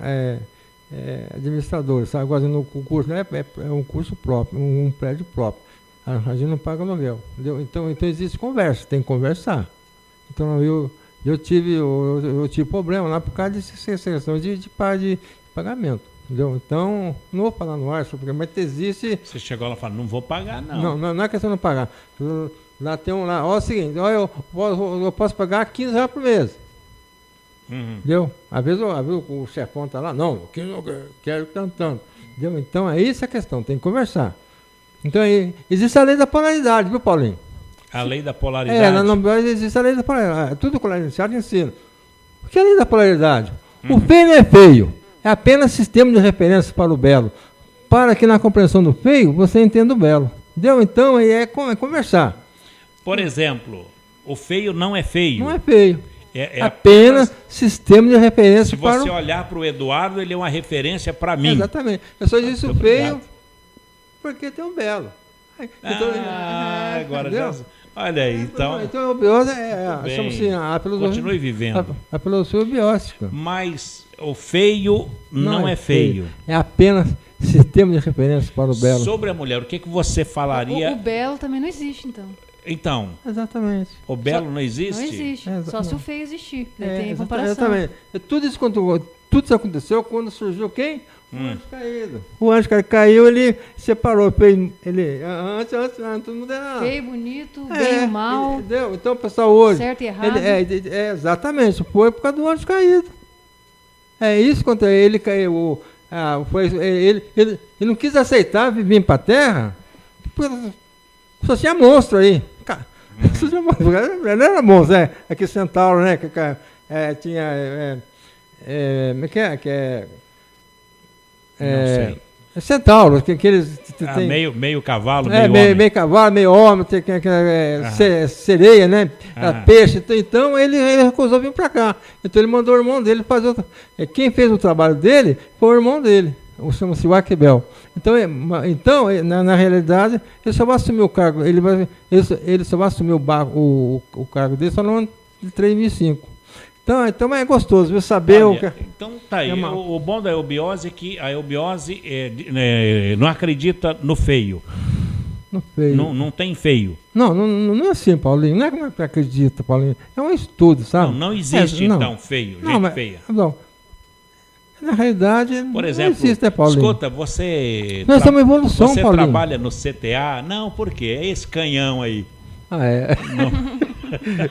Speaker 4: administrador, sabe? Agora, no curso, né? É um curso próprio, um prédio próprio. A gente não paga aluguel, entendeu? Então existe conversa, tem que conversar. Então, eu tive problema lá por causa dessa questão de pagamento. Entendeu? Então, não vou falar no ar, porque mas existe.
Speaker 2: Você chegou lá e falou, não vou pagar, não.
Speaker 4: Não é questão de não pagar. Lá tem lá, ó, é o seguinte, ó, eu posso pagar R$15 por mês. Entendeu? Às vezes o chefão está lá, não, eu quero tanto. Entendeu? Então, é isso a questão, tem que conversar. Então, existe a lei da polaridade, viu, Paulinho?
Speaker 2: A lei da polaridade?
Speaker 4: Não existe a lei da polaridade. Tudo polarizado ensina. O que é a lei da polaridade? O feio não é feio. É apenas sistema de referência para o belo. Para que na compreensão do feio, você entenda o belo. Entendeu? Então, é conversar.
Speaker 2: Por exemplo, o feio não é feio.
Speaker 4: Não é feio.
Speaker 2: É
Speaker 4: apenas sistema de referência para
Speaker 2: Se você olhar para o Eduardo, ele é uma referência para mim.
Speaker 4: Exatamente. Eu só disse o feio porque tem um belo.
Speaker 2: Então, agora já... Olha aí, então
Speaker 4: a eubiose chama-se a filosofia.
Speaker 2: Continue vivendo.
Speaker 4: A filosofia eubiótica.
Speaker 2: Mas o feio não é feio.
Speaker 4: É apenas sistema de referência para o belo.
Speaker 2: Sobre a mulher, o que você falaria?
Speaker 3: O belo também não existe, então.
Speaker 2: Então.
Speaker 4: Exatamente.
Speaker 2: O belo não existe?
Speaker 3: Não existe. Só se o feio existir. Tem comparação.
Speaker 4: Exatamente. Tudo isso aconteceu quando surgiu quem? O anjo caído. O anjo caiu, ele separou. Antes todo mundo era...
Speaker 3: Feio, bonito, bem ou mal.
Speaker 4: Entendeu? Então, pessoal, hoje...
Speaker 3: Certo e errado.
Speaker 4: Exatamente. Foi por causa do anjo caído. É isso quando ele caiu. Ele não quis aceitar vir para a Terra. Só tinha monstro aí. Só tinha monstro. Não era monstro, aqui centauro, né? Tinha...
Speaker 2: não sei.
Speaker 4: Centauro, que eles
Speaker 2: tem meio cavalo, meio homem.
Speaker 4: Meio cavalo, meio homem, sereia, né? Peixe. Então ele recusou vir para cá. Então ele mandou o irmão dele fazer quem fez o trabalho dele foi o irmão dele, chama-se Waquebel. Então na realidade, ele só vai assumir o cargo, ele só vai assumir o cargo dele só no ano de 2005. Então é gostoso, viu? Saber o que...
Speaker 2: Então tá aí. O bom da eubiose é que a eubiose não acredita no feio.
Speaker 4: No feio.
Speaker 2: Não tem feio.
Speaker 4: Não é assim, Paulinho. Não é como você acredita, Paulinho. É um estudo, sabe?
Speaker 2: Não existe, então, feio, gente feia.
Speaker 4: Não. Na realidade,
Speaker 2: por exemplo,
Speaker 4: não existe, né, Paulinho?
Speaker 2: Escuta, você...
Speaker 4: Nós estamos em evolução,
Speaker 2: você
Speaker 4: Paulinho.
Speaker 2: Trabalha no CTA? Não, por quê? É esse canhão aí.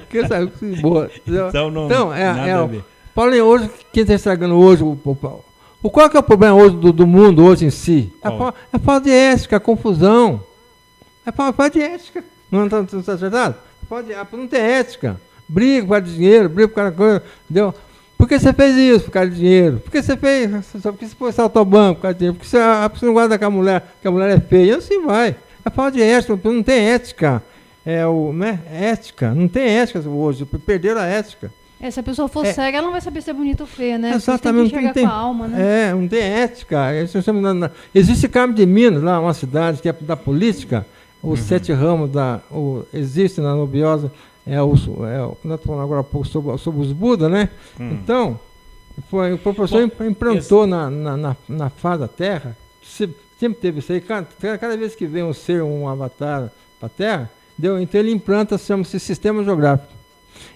Speaker 4: Que sabe que boa.
Speaker 2: Então, nada a ver.
Speaker 4: Paulinho, hoje, quem está estragando hoje, qual que é o problema hoje do mundo hoje em si? É falta de ética, a confusão. É falta de ética. Não está acertado? Não tem ética. Briga por causa de dinheiro, briga por causa de coisa, entendeu? Por que você fez isso? Por causa de dinheiro. Por que você fez? Só porque você foi assaltar o banco, por causa de dinheiro. Porque você não guarda com a mulher, que a mulher é feia. E assim vai. É falta de ética, não tem ética. Ética. Não tem ética hoje. Perderam a ética.
Speaker 3: Se a pessoa for cega, ela não vai saber se é bonita ou feia, né?
Speaker 4: Exatamente.
Speaker 3: Tem que enxergar com a alma, né?
Speaker 4: Não tem ética. Existe Carmo de Minas, lá, uma cidade que é da política. Os 7 ramos existe na Nubiose. Nós estamos falando agora há pouco sobre os Budas, né? Então, o professor implantou na face da Terra, sempre teve isso aí, cada vez que vem um ser, um avatar para a Terra, então ele implanta, chama-se sistema geográfico.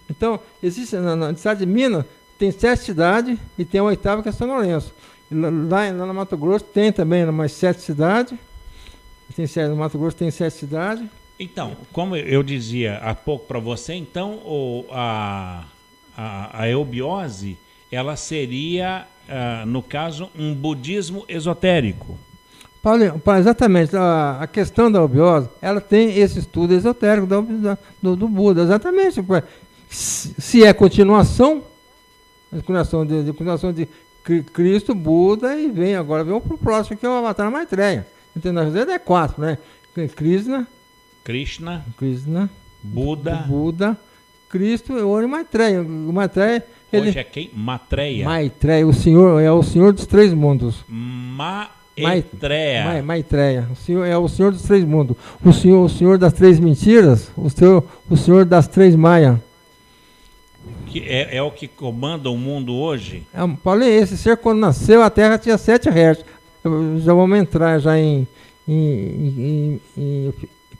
Speaker 4: Então, existe na cidade de Minas, tem 7 cidades e tem a 8ª que é São Lourenço. Lá no Mato Grosso tem também mais 7 cidades. No Mato Grosso tem 7 cidades.
Speaker 2: Então, como eu dizia há pouco para você, então a eubiose, ela seria, no caso, um budismo esotérico.
Speaker 4: Paulo, exatamente, a questão da eubiose, ela tem esse estudo esotérico do Buda, exatamente. Se é continuação de Cristo, Buda, e agora vem o próximo, que é o Avatar Maitreya. Então, na verdade, é 4, né? Krishna, Buda, Cristo e o Maitreya. O Maitreya,
Speaker 2: hoje é quem? Maitreya.
Speaker 4: Maitreya, o Senhor dos 3 mundos.
Speaker 2: Maitreya.
Speaker 4: Maitreya. O Senhor dos 3 mundos. O Senhor das 3 mentiras, o Senhor das 3 maias.
Speaker 2: Que é o que comanda o mundo hoje?
Speaker 4: Paulo, esse ser, quando nasceu, a Terra tinha 7 Hz. Já vamos entrar já em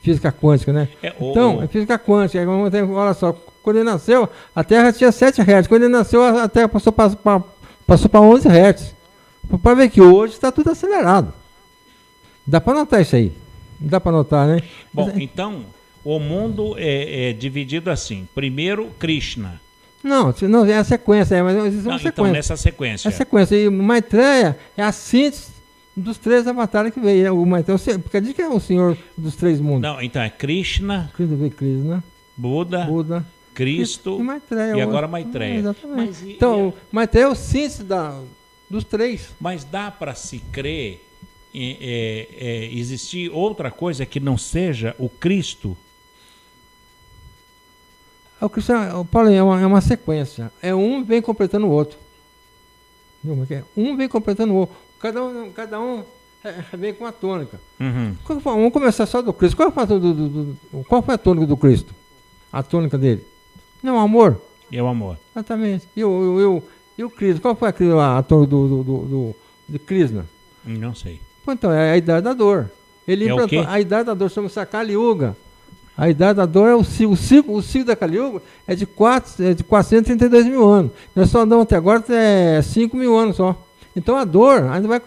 Speaker 4: física quântica, né? Então, física quântica. Olha só, quando ele nasceu, a Terra tinha 7 Hz. Quando ele nasceu, a Terra passou para 11 Hz. Para ver que hoje está tudo acelerado. Dá para notar isso aí. Dá para notar, né?
Speaker 2: Bom, então, o mundo é dividido assim. Primeiro, Krishna.
Speaker 4: Não, é a sequência. Mas existe uma sequência. Então,
Speaker 2: nessa sequência.
Speaker 4: É a sequência. E Maitreya é a síntese dos 3 avatares que veio. O Maitreya, porque diz que é o Senhor dos 3 mundos.
Speaker 2: Não, então é Krishna,
Speaker 4: Buda,
Speaker 2: Cristo
Speaker 4: e Maitreya.
Speaker 2: E agora Maitreya.
Speaker 4: Exatamente. Então, Maitreya é o síntese dos 3.
Speaker 2: Mas dá para se crer existir outra coisa que não seja o Cristo?
Speaker 4: O Cristo, Paulo, é uma sequência. Um vem completando o outro. Um vem completando o outro. Cada um vem com uma tônica. Vamos começar só do Cristo. Qual foi a tônica do Cristo? A tônica dele? Não, o amor.
Speaker 2: É o amor.
Speaker 4: Exatamente. E o Cristo? Qual foi a tônica de Krishna?
Speaker 2: Não sei.
Speaker 4: Então, é a idade da dor. Ele implantou a idade da dor, chama-se Kali Yuga. A idade da dor é o ciclo da Kali Yuga é de 432 mil anos. Nós só andamos até agora 5 mil anos só. Então a dor, ainda vai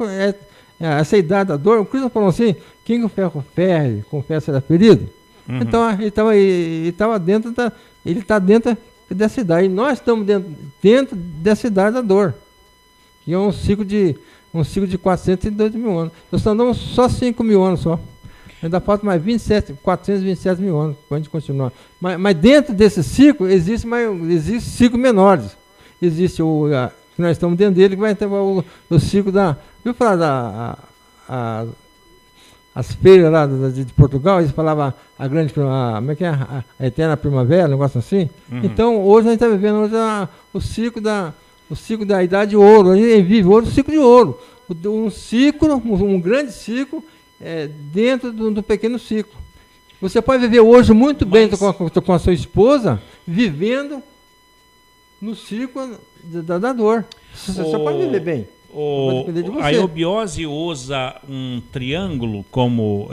Speaker 4: essa idade da dor, o Cristo falou assim, quem com ferro ferre, confessa será ferido. Então ele estava dentro ele está dentro dessa idade. E nós estamos dentro dessa idade da dor. Que é um ciclo de 402 mil anos. Nós só andamos só 5 mil anos só. Ainda falta mais 427 mil anos para a gente continuar. Mas dentro desse ciclo, existem ciclos menores. Existe nós estamos dentro dele, que vai ter o ciclo viu falar as feiras lá de Portugal, eles falavam como é que é? A eterna primavera, um negócio assim. Então, hoje a gente está vivendo o ciclo da idade de ouro. A gente vive hoje o ciclo de ouro. Um grande ciclo dentro do pequeno ciclo. Você pode viver hoje muito bem com a sua esposa, vivendo no ciclo da dor. Você só pode viver bem.
Speaker 2: A eubiose usa um triângulo como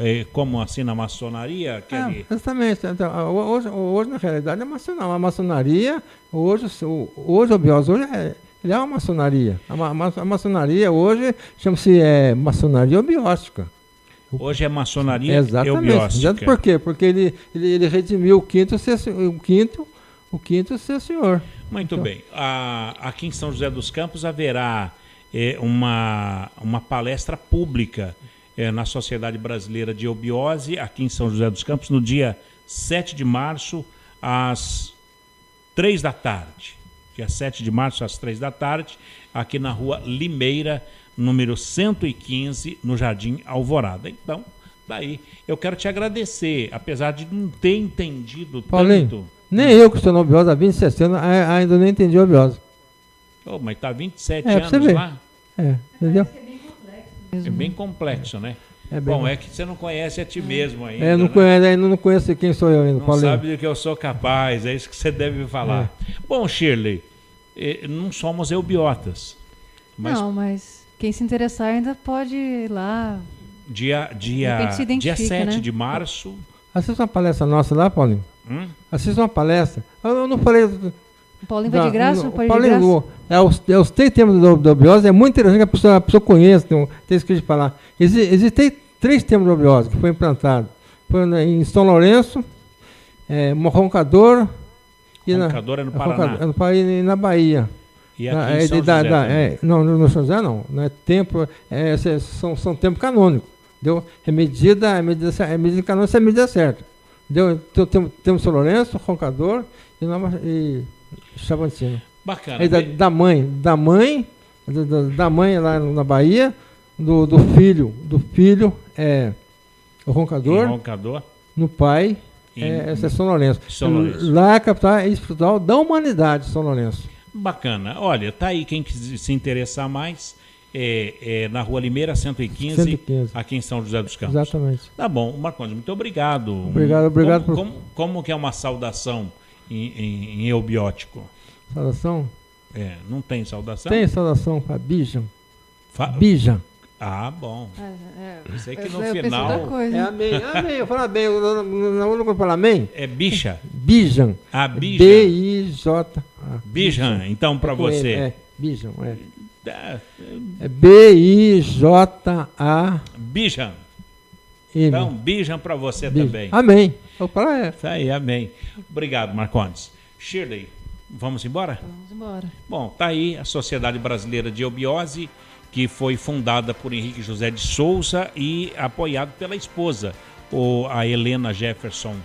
Speaker 2: assim na maçonaria?
Speaker 4: Exatamente. Então, hoje, na realidade, é maçonaria. A maçonaria, hoje a eubiose é uma maçonaria. A maçonaria hoje chama-se maçonaria eubióstica.
Speaker 2: Hoje é maçonaria
Speaker 4: eubióstica. Por quê? Porque ele redimiu o quinto ser senhor.
Speaker 2: Muito bem. Aqui em São José dos Campos haverá uma palestra pública na Sociedade Brasileira de Eubiose, aqui em São José dos Campos, no dia 7 de março, às 3 da tarde. dia 7 de março, às 3 da tarde, aqui na rua Limeira, número 115, no Jardim Alvorada. Então, daí, eu quero te agradecer, apesar de não ter entendido
Speaker 4: Paulinho,
Speaker 2: tanto.
Speaker 4: Nem eu que estou na obiose há 27 anos, ainda não entendi a obiose.
Speaker 2: Oh, mas tá 27 anos lá?
Speaker 4: Entendeu?
Speaker 2: É bem complexo, né?
Speaker 4: Bom,
Speaker 2: é que você não conhece a ti mesmo ainda.
Speaker 4: Ainda não conheço quem sou eu ainda,
Speaker 2: não
Speaker 4: Paulinho.
Speaker 2: Sabe do que eu sou capaz, é isso que você deve falar. Bom, Shirley, não somos eubiotas.
Speaker 3: Mas quem se interessar ainda pode ir lá.
Speaker 2: Dia 7
Speaker 3: né?
Speaker 2: de março.
Speaker 4: Assista uma palestra nossa lá, Paulinho. Assista uma palestra. Eu não falei...
Speaker 3: O Paulinho vai de graça?
Speaker 4: Paulinho, os 3 temas da obiose, é muito interessante que a pessoa conheça, tem escrito de falar. Existem 3 temas da obiose que foi implantado. Foi em São Lourenço, Roncador e
Speaker 2: Roncador é no Paraná.
Speaker 4: E na Bahia.
Speaker 2: E aqui em São José
Speaker 4: não, no São José não. Não é tempo, são tempos canônicos. Deu? É medida canônica, é medida certa. Deu? Então, temos São Lourenço, Roncador e Chavantina.
Speaker 2: Bacana.
Speaker 4: Aí da mãe lá na Bahia, do filho é o Roncador. No pai é São Lourenço. Lá é a capital espiritual da humanidade, São Lourenço.
Speaker 2: Bacana. Olha, tá aí quem se interessar mais, na Rua Limeira 115, aqui em São José dos Campos.
Speaker 4: Exatamente.
Speaker 2: Tá bom, Marcondes, muito obrigado.
Speaker 4: Obrigado.
Speaker 2: Como que é uma saudação em eubiótico?
Speaker 4: Saudação?
Speaker 2: Não tem saudação?
Speaker 4: Tem saudação para Bijan. Bijan.
Speaker 2: Ah, bom. Eu sei que no final...
Speaker 4: amém. Eu falo amém. Não falar amém?
Speaker 2: É bicha?
Speaker 4: Bijan.
Speaker 2: Ah, Bijan.
Speaker 4: B-I-J.
Speaker 2: Bijan, então, para você.
Speaker 4: Bijan, é B-I-J-A.
Speaker 2: Bijan. Então, Bijan para você também.
Speaker 4: Amém. Vou falar
Speaker 2: Isso aí, amém. Obrigado, Marcondes. Shirley, vamos embora?
Speaker 3: Vamos embora.
Speaker 2: Bom, tá aí a Sociedade Brasileira de Eubiose, que foi fundada por Henrique José de Souza e apoiado pela esposa, a Helena Jefferson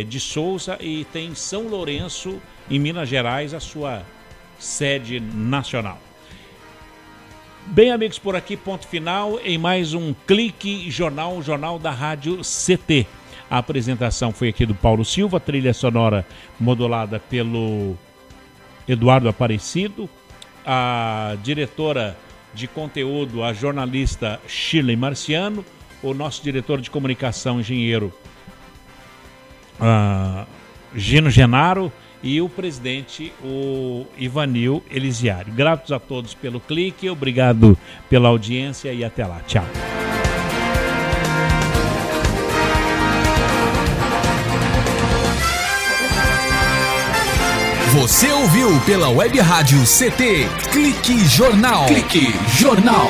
Speaker 2: de Souza, e tem em São Lourenço, em Minas Gerais, a sua sede nacional. Bem, amigos, por aqui, ponto final em mais um Clique Jornal, o jornal da Rádio CT. A apresentação foi aqui do Paulo Silva, trilha sonora modulada pelo Eduardo Aparecido, a diretora de conteúdo, a jornalista Shirley Marciano, o nosso diretor de comunicação, engenheiro Gino Genaro, e o presidente, o Ivanil Elisiário. Gratos a todos pelo clique, obrigado pela audiência e até lá. Tchau.
Speaker 1: Você ouviu pela Web Rádio CT Clique Jornal. Clique Jornal.